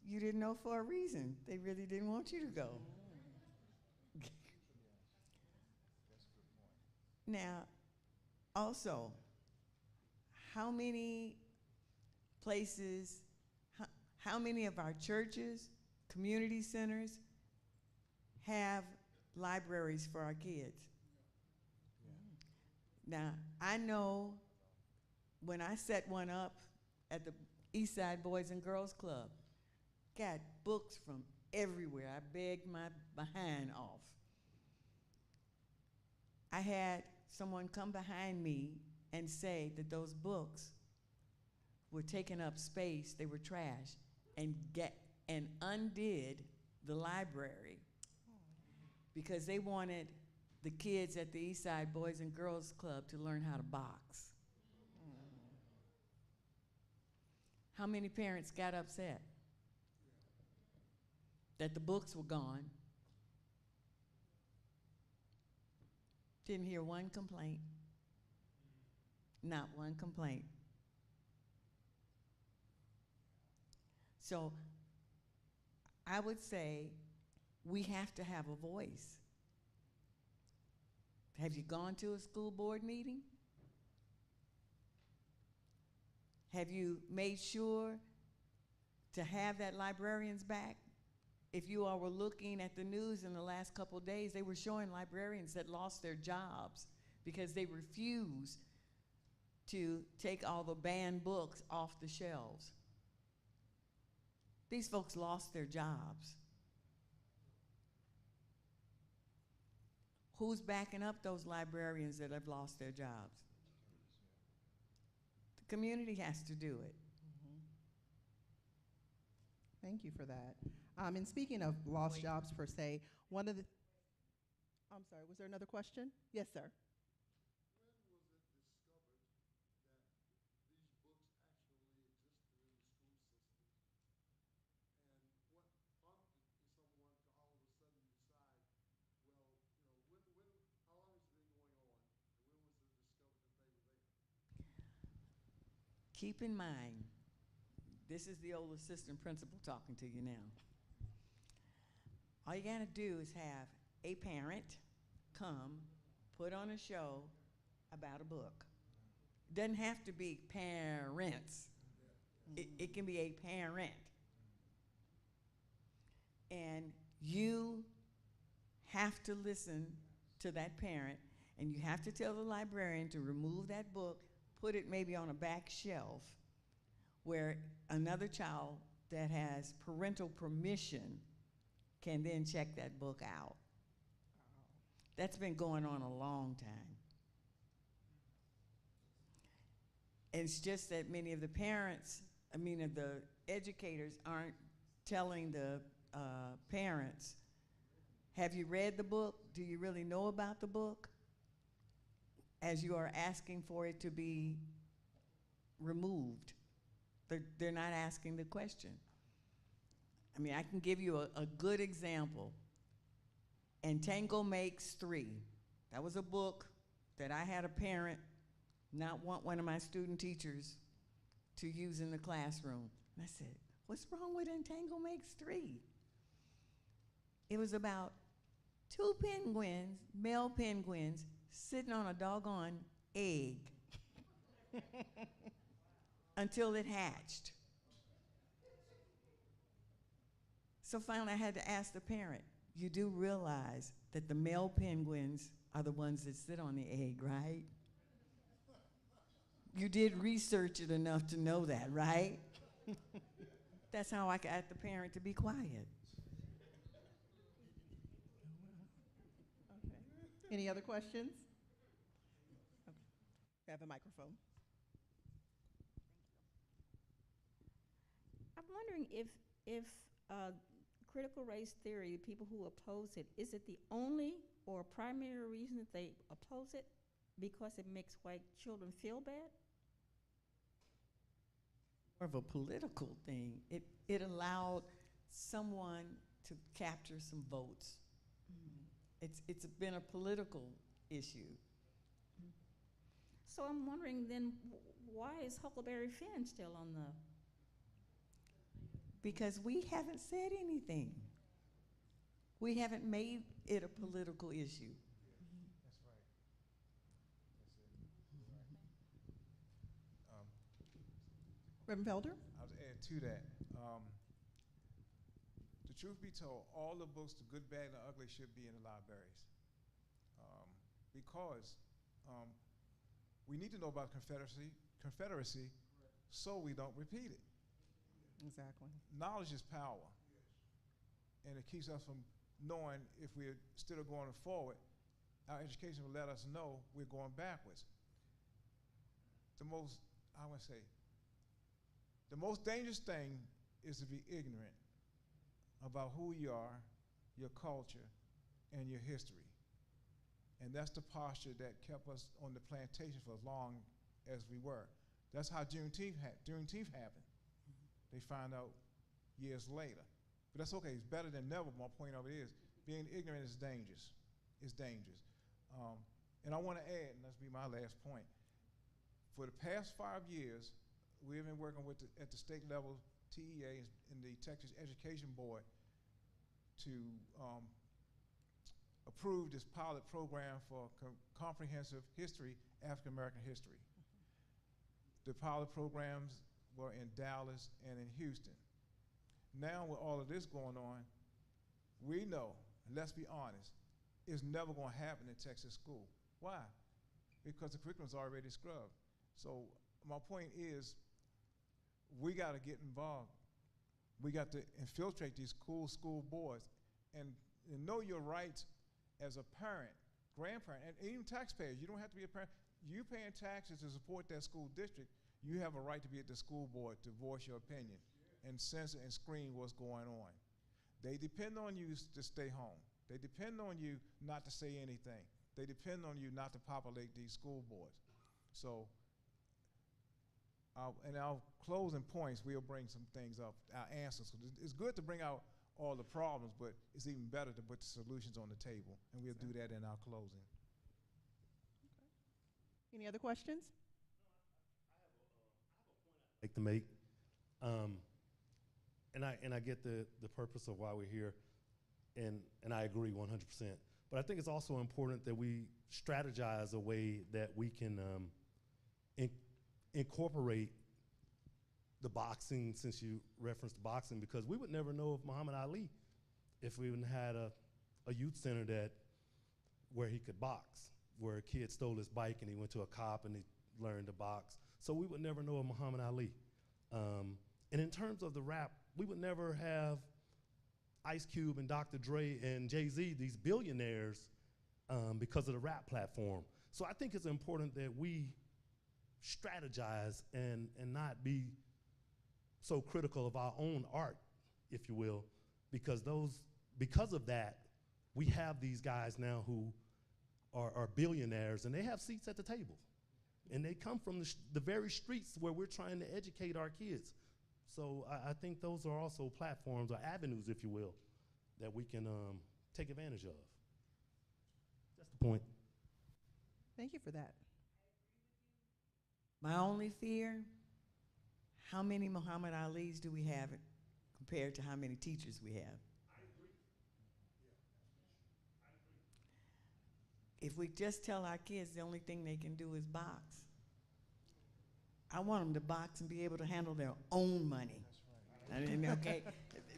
You didn't know for a reason. They really didn't want you to go. Now, also, how many places, how many of our churches, community centers have libraries for our kids? Now, I know when I set one up at the Eastside Boys and Girls Club, got books from everywhere. I begged my behind off. I had someone come behind me and say that those books were taking up space, they were trash, and undid the library because they wanted the kids at the Eastside Boys and Girls Club to learn how to box. How many parents got upset that the books were gone? Didn't hear one complaint. Not one complaint. So I would say we have to have a voice. Have you gone to a school board meeting? Have you made sure to have that librarian's back? If you all were looking at the news in the last couple of days, they were showing librarians that lost their jobs because they refused to take all the banned books off the shelves. These folks lost their jobs. Who's backing up those librarians that have lost their jobs? The community has to do it. Thank you for that. And speaking of lost jobs per se, one of the, I'm sorry, was there another question? Yes, sir. Keep in mind, this is the old assistant principal talking to you now. All you gotta do is have a parent come, put on a show about a book. Doesn't have to be parents. It can be a parent. And you have to listen to that parent, and you have to tell the librarian to remove that book, put it maybe on a back shelf where another child that has parental permission can then check that book out. That's been going on a long time. It's just that many of the parents, of the educators aren't telling the parents, have you read the book? Do you really know about the book? As you are asking for it to be removed. They're not asking the question. I can give you a good example. Entangle Makes 3. That was a book that I had a parent not want one of my student teachers to use in the classroom. And I said, what's wrong with Entangle Makes 3? It was about 2 penguins, male penguins, sitting on a doggone egg until it hatched. So finally I had to ask the parent, you do realize that the male penguins are the ones that sit on the egg, right? You did research it enough to know that, right? That's how I got the parent to be quiet. Okay. Any other questions? Okay. We have a microphone. I'm wondering if critical race theory, people who oppose it, is it the only or primary reason that they oppose it because it makes white children feel bad? More of a political thing. It allowed someone to capture some votes. It's been a political issue. So I'm wondering then, why is Huckleberry Finn still on the? Because we haven't said anything. We haven't made it a political issue. That's right. Reverend Felder? I was add to that. The truth be told, all the books, the good, bad, and the ugly, should be in the libraries. Because we need to know about Confederacy so we don't repeat it. Exactly. Knowledge is power. And it keeps us from knowing if we're still going forward our education will let us know we're going backwards. The most, I would say, the most dangerous thing is to be ignorant about who you are, your culture, and your history. And that's the posture that kept us on the plantation for as long as we were. That's how Juneteenth happened. They found out years later. But that's okay, it's better than never. My point of it is, being ignorant is dangerous. It's dangerous. And I want to add, and that's be my last point, for the past 5 years, we've been working with at the state level, TEA and the Texas Education Board to approve this pilot program for comprehensive history, African American history. The pilot programs were in Dallas and in Houston. Now with all of this going on, we know, and let's be honest, it's never going to happen in Texas school. Why? Because the curriculum's already scrubbed. So my point is, we got to get involved. We got to infiltrate these school boards and know your rights as a parent, grandparent, and even taxpayers. You don't have to be a parent. You paying taxes to support that school district, you have a right to be at the school board to voice your opinion and censor and screen what's going on. They depend on you to stay home. They depend on you not to say anything. They depend on you not to populate these school boards. So, in our closing points, we'll bring some things up, our answers. It's good to bring out all the problems, but it's even better to put the solutions on the table, and we'll do that in our closing. Any other questions? Like to make, and I get the purpose of why we're here, and I agree 100%. But I think it's also important that we strategize a way that we can incorporate the boxing, since you referenced boxing, because we would never know of Muhammad Ali if we even had a youth center where he could box, where a kid stole his bike and he went to a cop and he learned to box. So we would never know of Muhammad Ali. And in terms of the rap, we would never have Ice Cube and Dr. Dre and Jay-Z, these billionaires, because of the rap platform. So I think it's important that we strategize and not be so critical of our own art, if you will, because of that, we have these guys now who are billionaires, and they have seats at the table. And they come from the very streets where we're trying to educate our kids. So I think those are also platforms or avenues, if you will, that we can take advantage of. That's the point. Thank you for that. My only fear, how many Muhammad Alis do we have compared to how many teachers we have? I agree. If we just tell our kids the only thing they can do is box, I want them to box and be able to handle their own money. That's right. I mean, okay?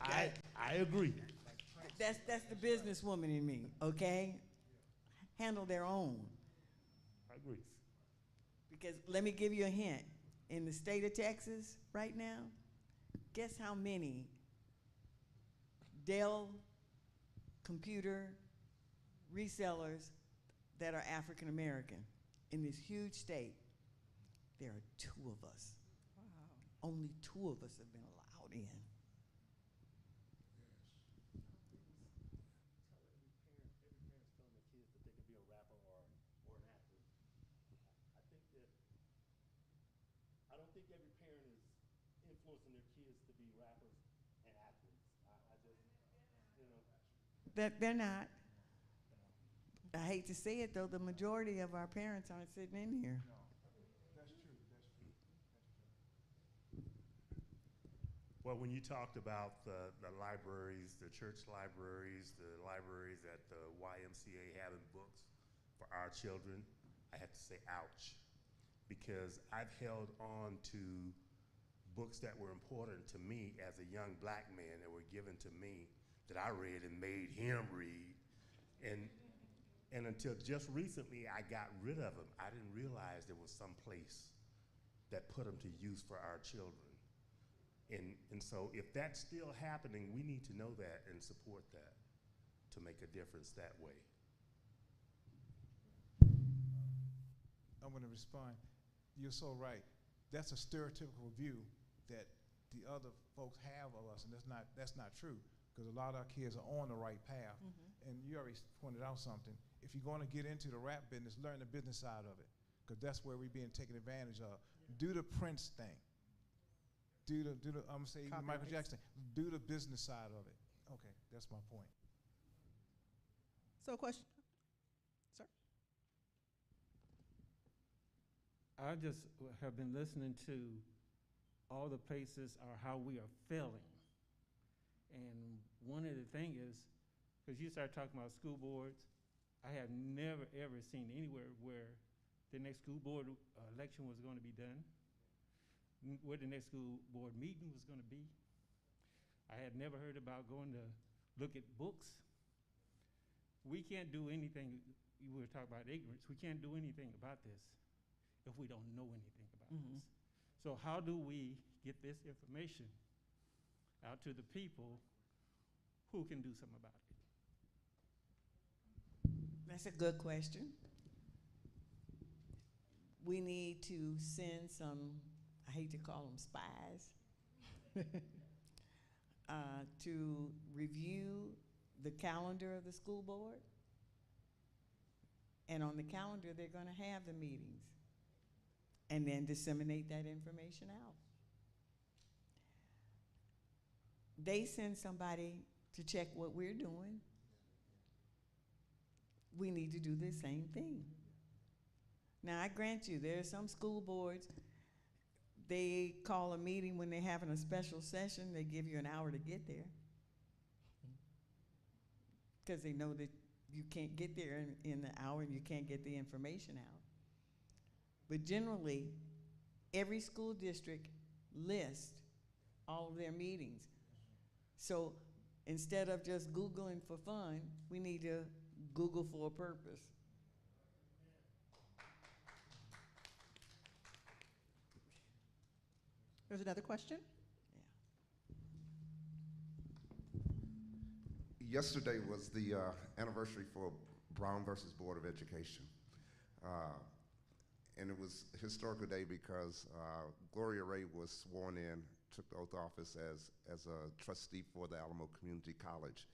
I agree. That's the businesswoman in me, okay? Handle their own. I agree. Because let me give you a hint. In the state of Texas right now, guess how many Dell computer resellers that are African American in this huge state? There are 2 of us. Wow. Only 2 of us have been allowed in. I don't think every parent is influencing their kids to be rappers and athletes. I just, you know. They're not. I hate to say it, though, the majority of our parents aren't sitting in here. No, that's true, that's true, that's true. Well, when you talked about the libraries, the church libraries, the libraries at the YMCA having books for our children, I have to say, ouch. Because I've held on to books that were important to me as a young black man that were given to me that I read and made him read. And until just recently, I got rid of them. I didn't realize there was some place that put them to use for our children. And so if that's still happening, we need to know that and support that to make a difference that way. I'm going to respond. You're so right. That's a stereotypical view that the other folks have of us, and that's not true, because a lot of our kids are on the right path. And you already pointed out something. If you're going to get into the rap business, learn the business side of it, because that's where we're being taken advantage of. Do the Prince thing. Do the I'm gonna say even Michael Jackson. Do the business side of it. Okay, that's my point. So a question, sir? I just have been listening to all the places are how we are failing. And one of the things is, because you start talking about school boards, I have never ever seen anywhere where the next school board election was going to be done, where the next school board meeting was going to be. I had never heard about going to look at books. We can't do anything. You were talking about ignorance. We can't do anything about this if we don't know anything about this. So how do we get this information out to the people who can do something about it? That's a good question. We need to send some, I hate to call them spies, to review the calendar of the school board. And on the calendar, they're going to have the meetings, and then disseminate that information out. They send somebody to check what we're doing. We need to do the same thing. Now, I grant you, there are some school boards, they call a meeting when they're having a special session. They give you an hour to get there, because they know that you can't get there in the hour and you can't get the information out. But generally, every school district lists all of their meetings. So instead of just Googling for fun, we need to Google for a purpose. There's another question? Yesterday was the anniversary for Brown versus Board of Education. And it was a historical day because Gloria Ray was sworn in, took the oath of office as a trustee for the Alamo Community College.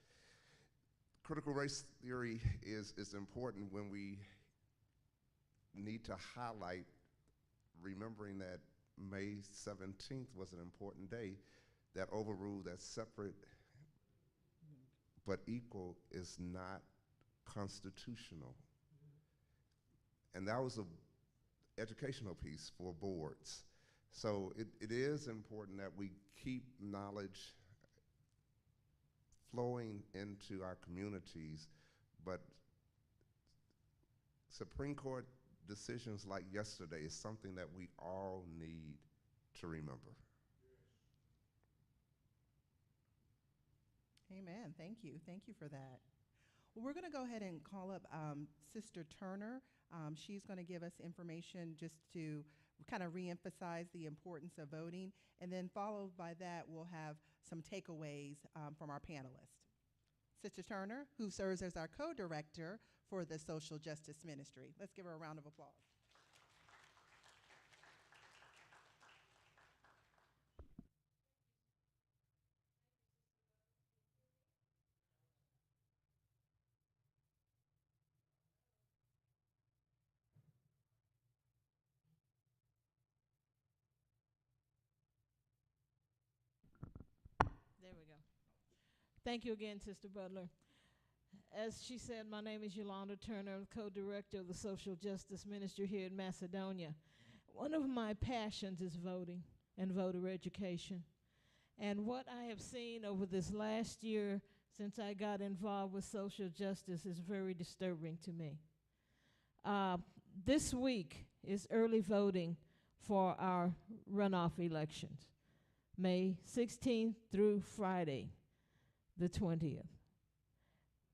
Critical race theory is important when we need to highlight, remembering that May 17th was an important day that overruled that separate but equal is not constitutional. And that was an educational piece for boards. So it is important that we keep knowledge flowing into our communities, but Supreme Court decisions like yesterday is something that we all need to remember. Amen. Thank you. Thank you for that. Well, we're going to go ahead and call up Sister Turner. She's going to give us information just to kind of reemphasize the importance of voting. And then followed by that, we'll have some takeaways from our panelists. Sister Turner, who serves as our co-director for the Social Justice Ministry. Let's give her a round of applause. There we go. Thank you again, Sister Butler. As she said, my name is Yolanda Turner, co-director of the Social Justice Ministry here in Macedonia. One of my passions is voting and voter education. And what I have seen over this last year since I got involved with social justice is very disturbing to me. This week is early voting for our runoff elections, May 16th through Friday, the 20th.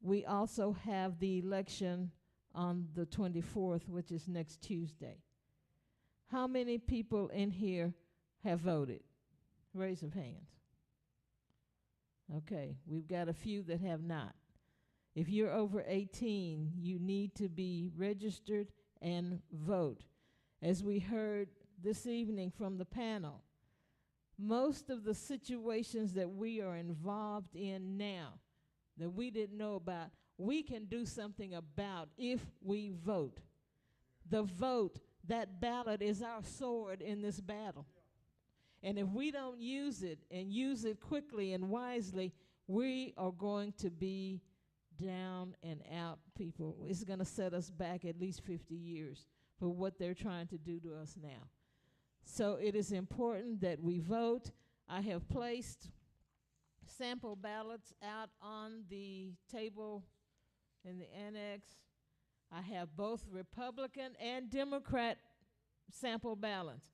We also have the election on the 24th, which is next Tuesday. How many people in here have voted? Raise of hands. Okay, we've got a few that have not. If you're over 18, you need to be registered and vote. as we heard this evening from the panel, most of the situations that we are involved in now that we didn't know about, we can do something about if we vote. The vote, that ballot is our sword in this battle. And if we don't use it and use it quickly and wisely, we are going to be down and out, people. It's going to set us back at least 50 years for what they're trying to do to us now. So it is important that we vote. I have placed sample ballots out on the table in the annex. I have both Republican and Democrat sample ballots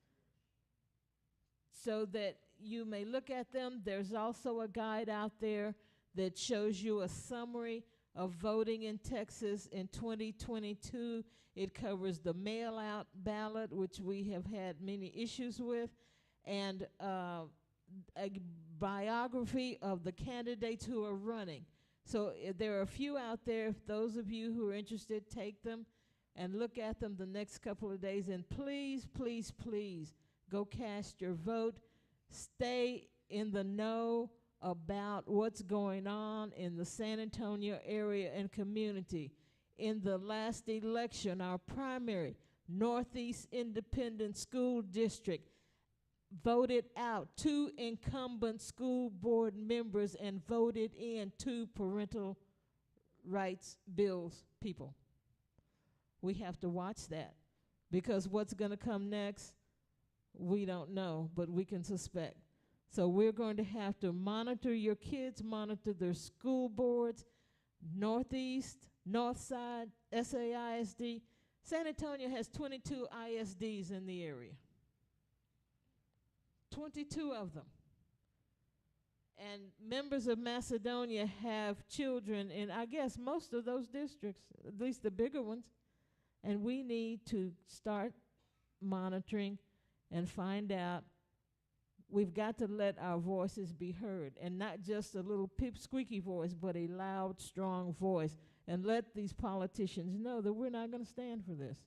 so that you may look at them. There's also a guide out there that shows you a summary of voting in Texas in 2022. It covers the mail-out ballot, which we have had many issues with, and a biography of the candidates who are running. So there are a few out there. If those of you who are interested, take them and look at them the next couple of days. And please, please, please go cast your vote. Stay in the know about what's going on in the San Antonio area and community. In the last election, our primary Northeast Independent School District voted out 2 incumbent school board members and voted in 2 parental rights bills people. We have to watch that, because what's going to come next, we don't know, but we can suspect. So we're going to have to monitor your kids, monitor their school boards, Northeast, Northside, SAISD. San Antonio has 22 ISDs in the area. 22 of them. And members of Macedonia have children in, I guess, most of those districts, at least the bigger ones. And we need to start monitoring and find out. We've got to let our voices be heard, and not just a little squeaky voice, but a loud, strong voice, and let these politicians know that we're not going to stand for this.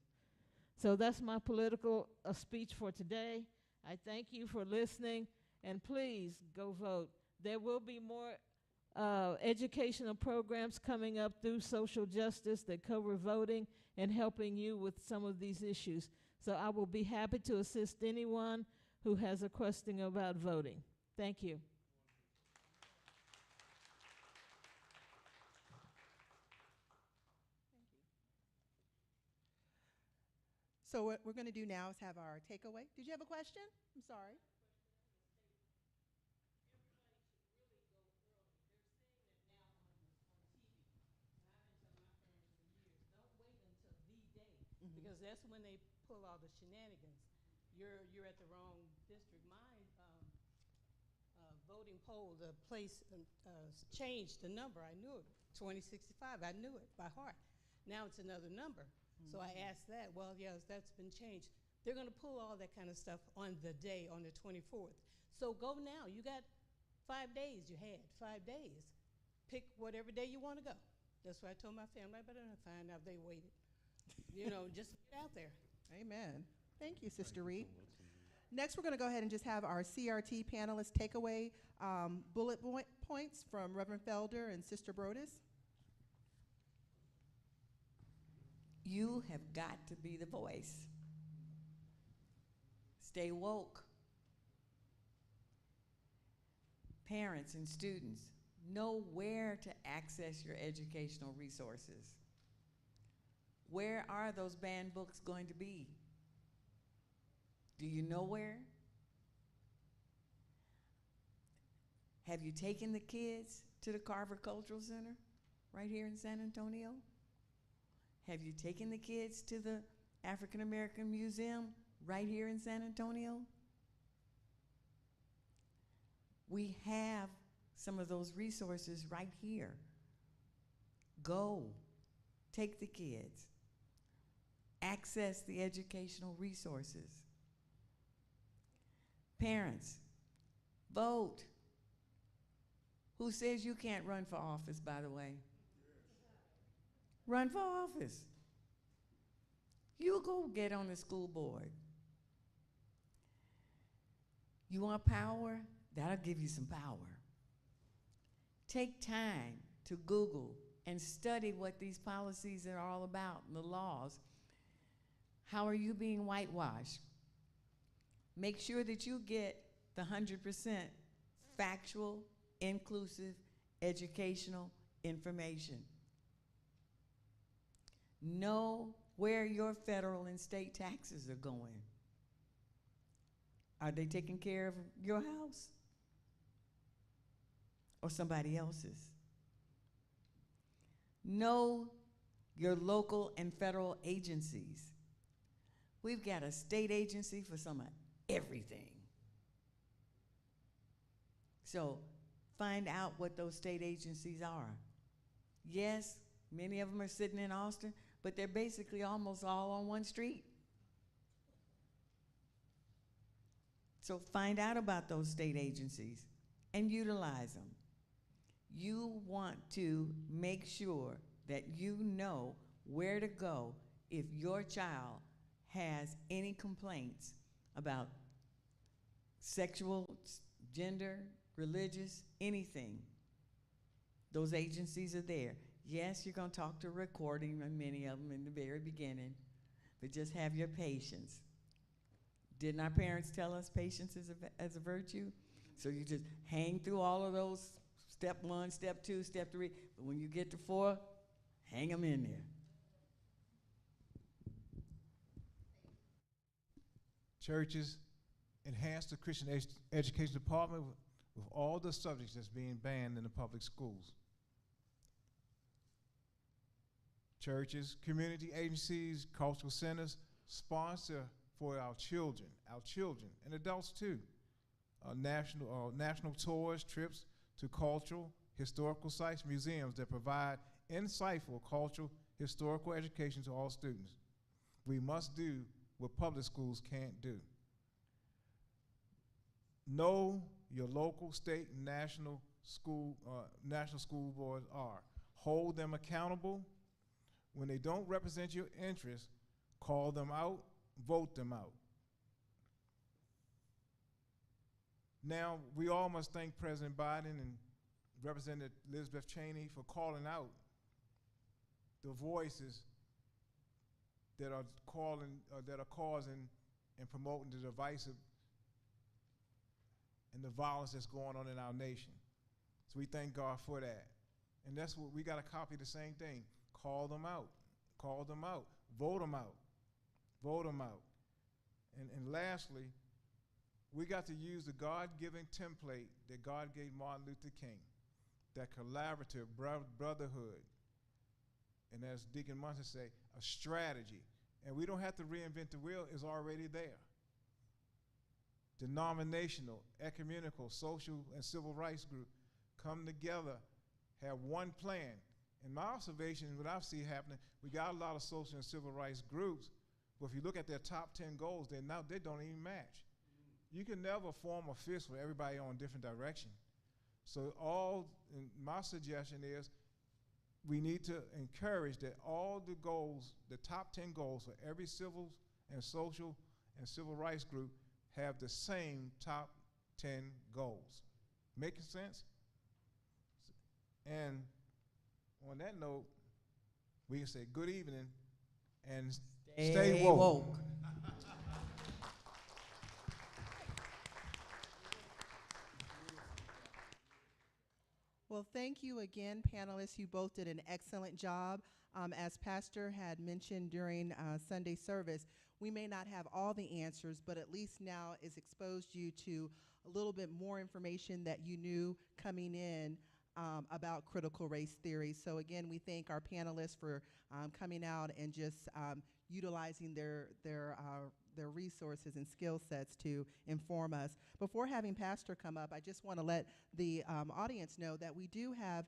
So that's my political speech for today. I thank you for listening, and please go vote. There will be more educational programs coming up through social justice that cover voting and helping you with some of these issues. So I will be happy to assist anyone who has a question about voting. Thank you. So what we're going to do now is have our takeaway. Did you have a question? I'm sorry. Because that's when they pull all the shenanigans. You're at the wrong district. My voting poll, the place changed the number. I knew it, 2065. I knew it by heart. Now it's another number. So I asked that. Well, yes, that's been changed. They're going to pull all that kind of stuff on the day, on the 24th. So go now. You got 5 days. You had 5 days. Pick whatever day you want to go. That's what I told my family. I better not find out they waited. You know, just get out there. Amen. Thank you, Sister Reed. Next, we're going to go ahead and just have our CRT panelists takeaway bullet points from Reverend Felder and Sister Brodus. You have got to be the voice. Stay woke. Parents and students, know where to access your educational resources. Where are those banned books going to be? Do you know where? Have you taken the kids to the Carver Cultural Center right here in San Antonio? Have you taken the kids to the African American Museum right here in San Antonio? We have some of those resources right here. Go, take the kids, access the educational resources. Parents, vote. Who says you can't run for office, by the way? Run for office. You go get on the school board. You want power? That'll give you some power. Take time to Google and study what these policies are all about and the laws. How are you being whitewashed? Make sure that you get the 100% factual, inclusive, educational information. Know where your federal and state taxes are going. Are they taking care of your house or somebody else's? Know your local and federal agencies. We've got a state agency for some of everything. So find out what those state agencies are. Yes, many of them are sitting in Austin, but they're basically almost all on one street. So find out about those state agencies and utilize them. You want to make sure that you know where to go if your child has any complaints about sexual, gender, religious, anything. Those agencies are there. Yes, you're going to talk to a recording on many of them in the very beginning, but just have your patience. Didn't our parents tell us patience is a virtue? So you just hang through all of those, step 1, step 2, step 3, but when you get to 4, hang them in there. Churches enhance the Christian education department with all the subjects that's being banned in the public schools. Churches, community agencies, cultural centers sponsor for our children, and adults too, national tours, trips to cultural, historical sites, museums that provide insightful cultural, historical education to all students. We must do what public schools can't do. Know your local, state, and national school boards are. Hold them accountable. When they don't represent your interests, call them out, vote them out. Now, we all must thank President Biden and Representative Elizabeth Cheney for calling out the voices that are causing and promoting the divisive and the violence that's going on in our nation. So we thank God for that. And that's what we got to copy the same thing. Call them out. Call them out. Vote them out. Vote them out. And lastly, we got to use the God-given template that God gave Martin Luther King, that collaborative brotherhood, and as Deacon Munson say, a strategy. And we don't have to reinvent the wheel, it's already there. Denominational, ecumenical, social, and civil rights group come together, have one plan. In my observation, what I see happening, we got a lot of social and civil rights groups, but if you look at their top 10 goals, they don't even match. You can never form a fist with everybody on a different direction. So my suggestion is we need to encourage that all the goals, the top 10 goals for every civil and social and civil rights group have the same top 10 goals. Making sense? And on that note, we can say good evening and stay woke. Well, thank you again, panelists. You both did an excellent job. As Pastor had mentioned during Sunday service, we may not have all the answers, but at least now it's exposed you to a little bit more information that you knew coming in about critical race theory. So again, we thank our panelists for coming out and just utilizing their resources and skill sets to inform us. Before having Pastor come up, I just want to let the audience know that we do have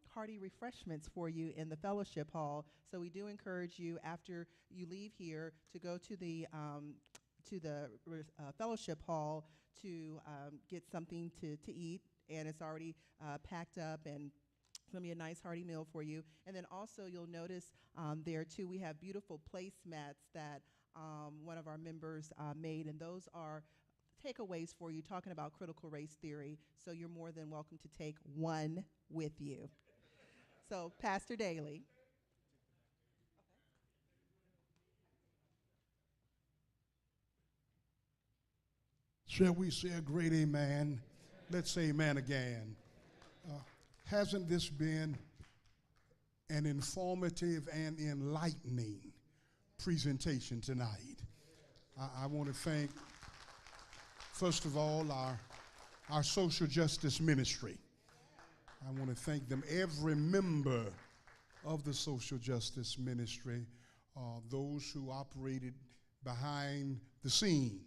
hearty refreshments for you in the fellowship hall. So we do encourage you, after you leave here, to go to the fellowship hall to get something to eat. And it's already packed up and It's going to be a nice hearty meal for you. And then also you'll notice there too, we have beautiful placemats that one of our members made, and those are takeaways for you talking about critical race theory. So you're more than welcome to take one with you. So Pastor Daly. Shall we say a great amen? Let's say amen again. Hasn't this been an informative and enlightening presentation tonight? I want to thank, first of all, our social justice ministry. I want to thank them, every member of the social justice ministry, those who operated behind the scene,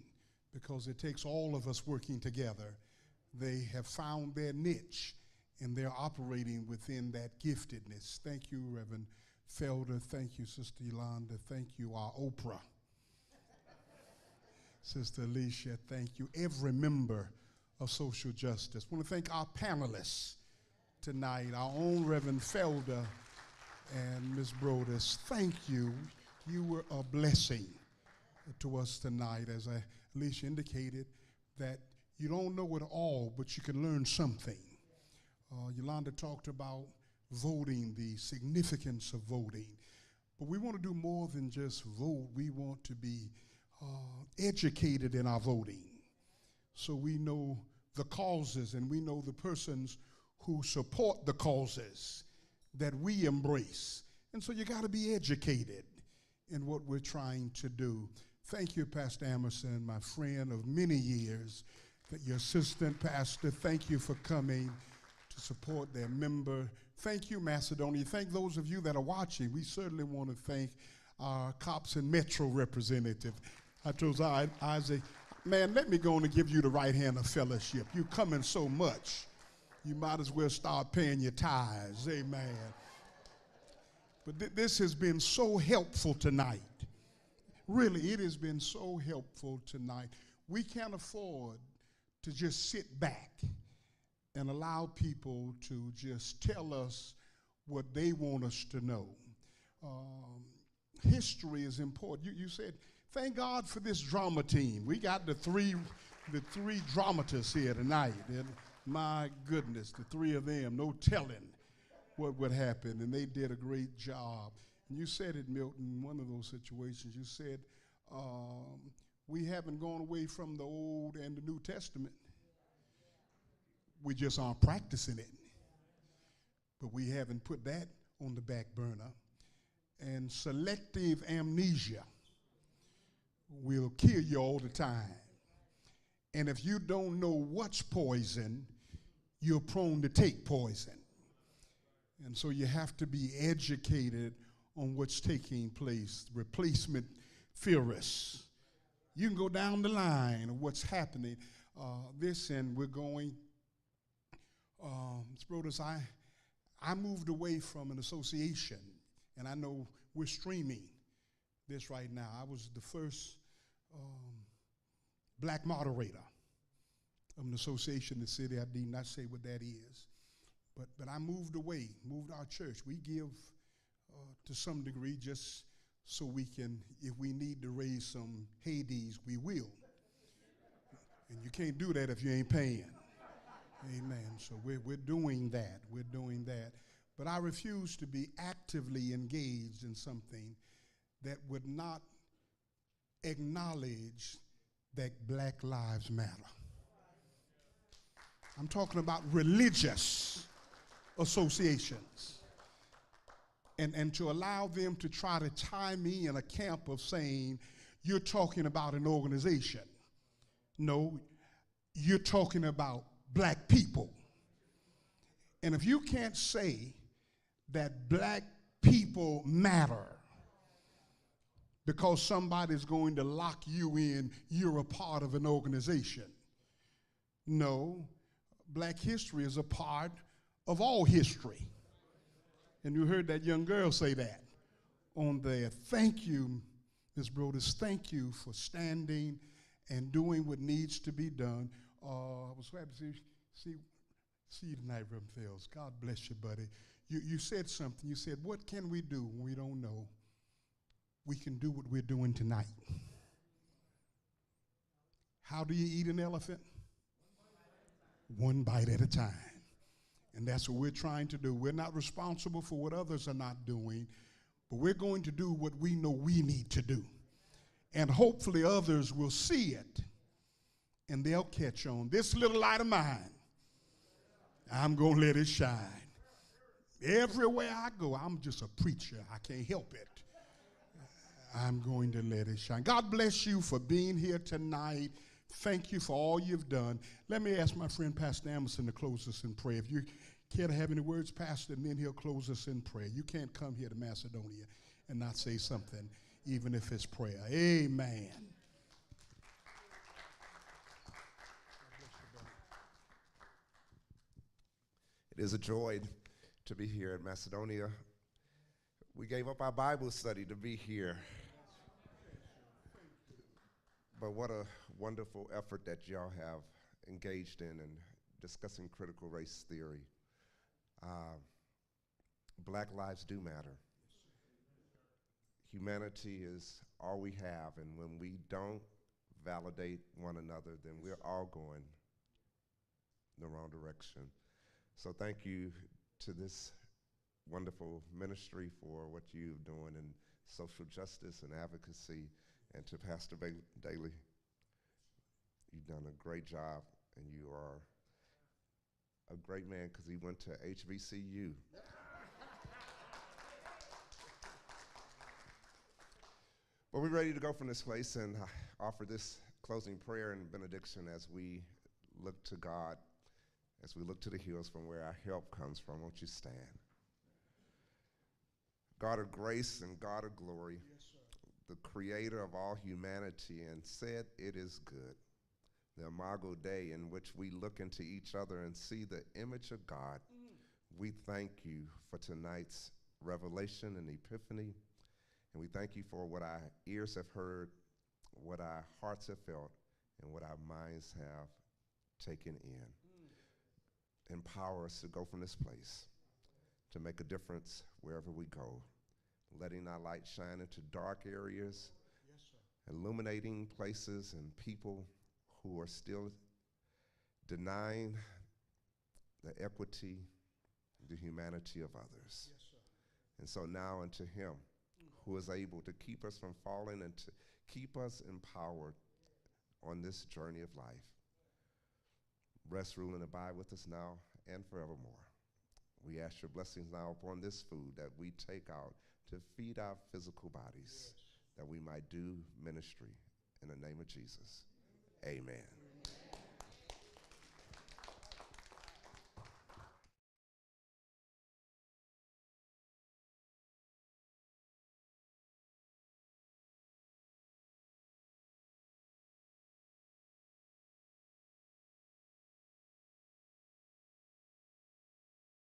because it takes all of us working together. They have found their niche, and they're operating within that giftedness. Thank you, Reverend Felder. Thank you, Sister Yolanda. Thank you, our Oprah. Sister Alicia, thank you. Every member of social justice. I want to thank our panelists tonight, our own Reverend Felder and Ms. Brodus. Thank you. You were a blessing to us tonight, as Alicia indicated, that you don't know it all, but you can learn something. Yolanda talked about voting, the significance of voting. But we want to do more than just vote. We want to be educated in our voting, so we know the causes and we know the persons who support the causes that we embrace. And so you got to be educated in what we're trying to do. Thank you, Pastor Emerson, my friend of many years, your assistant pastor. Thank you for coming to support their member. Thank you, Macedonia. Thank those of you that are watching. We certainly want to thank our Cops and Metro representative. I told Isaac, man, let me go on and give you the right hand of fellowship. You coming so much, you might as well start paying your tithes. Amen. But this has been so helpful tonight. Really, it has been so helpful tonight. We can't afford to just sit back and allow people to just tell us what they want us to know. History is important. You said, thank God for this drama team. We got the three dramatists here tonight. And my goodness, the three of them, no telling what would happen. And they did a great job. And you said it, Milton, one of those situations. You said, we haven't gone away from the Old and the New Testament. We just aren't practicing it. But we haven't put that on the back burner. And selective amnesia will kill you all the time. And if you don't know what's poison, you're prone to take poison. And so you have to be educated on what's taking place. Replacement theorists. You can go down the line of what's happening. And we're going, Ms. Brodus, I moved away from an association, and I know we're streaming this right now. I was the first black moderator of an association in the city. I need not say what that is. But I moved away, moved our church. We give to some degree just so we can, if we need to raise some Hades, we will. And you can't do that if you ain't paying. Amen. So we're doing that. We're doing that. But I refuse to be actively engaged in something that would not acknowledge that Black Lives Matter. I'm talking about religious associations. And to allow them to try to tie me in a camp of saying, you're talking about an organization. No, you're talking about black people. And if you can't say that black people matter because somebody's going to lock you in, you're a part of an organization. No, black history is a part of all history. And you heard that young girl say that on there. Thank you, Ms. Brodus. Thank you for standing and doing what needs to be done. I was glad to see See you tonight, Reverend Fields. God bless you, buddy. You said something. You said, what can we do when we don't know? We can do what we're doing tonight. How do you eat an elephant? One bite at a time. And that's what we're trying to do. We're not responsible for what others are not doing, but we're going to do what we know we need to do. And hopefully others will see it and they'll catch on. This little light of mine, I'm going to let it shine. Everywhere I go, I'm just a preacher. I can't help it. I'm going to let it shine. God bless you for being here tonight. Thank you for all you've done. Let me ask my friend Pastor Emerson to close us in prayer. If you care to have any words, Pastor, and then he'll close us in prayer. You can't come here to Macedonia and not say something, even if it's prayer. Amen. It is a joy to be here at Macedonia. We gave up our Bible study to be here. But what a wonderful effort that y'all have engaged in discussing critical race theory. Black lives do matter. Humanity is all we have, and when we don't validate one another, then we're all going in the wrong direction. So thank you to this wonderful ministry for what you're doing in social justice and advocacy, and to Pastor Daly. You've done a great job, and you are a great man because he went to HBCU. But we're ready to go from this place and offer this closing prayer and benediction as we look to God, as we look to the hills from where our help comes from. Won't you stand? God of grace and God of glory, yes, the creator of all humanity, and said it is good. The Imago Dei, in which we look into each other and see the image of God. We thank you for tonight's revelation and epiphany, and we thank you for what our ears have heard, what our hearts have felt, and what our minds have taken in. Empower us to go from this place, to make a difference wherever we go, letting our light shine into dark areas, yes, sir, illuminating places and people who are still denying the equity, the humanity of others. Yes, sir. And so now unto him who is able to keep us from falling and to keep us empowered on this journey of life. Rest, rule, and abide with us now and forevermore. We ask your blessings now upon this food that we take out to feed our physical bodies, yes, that we might do ministry in the name of Jesus. Amen.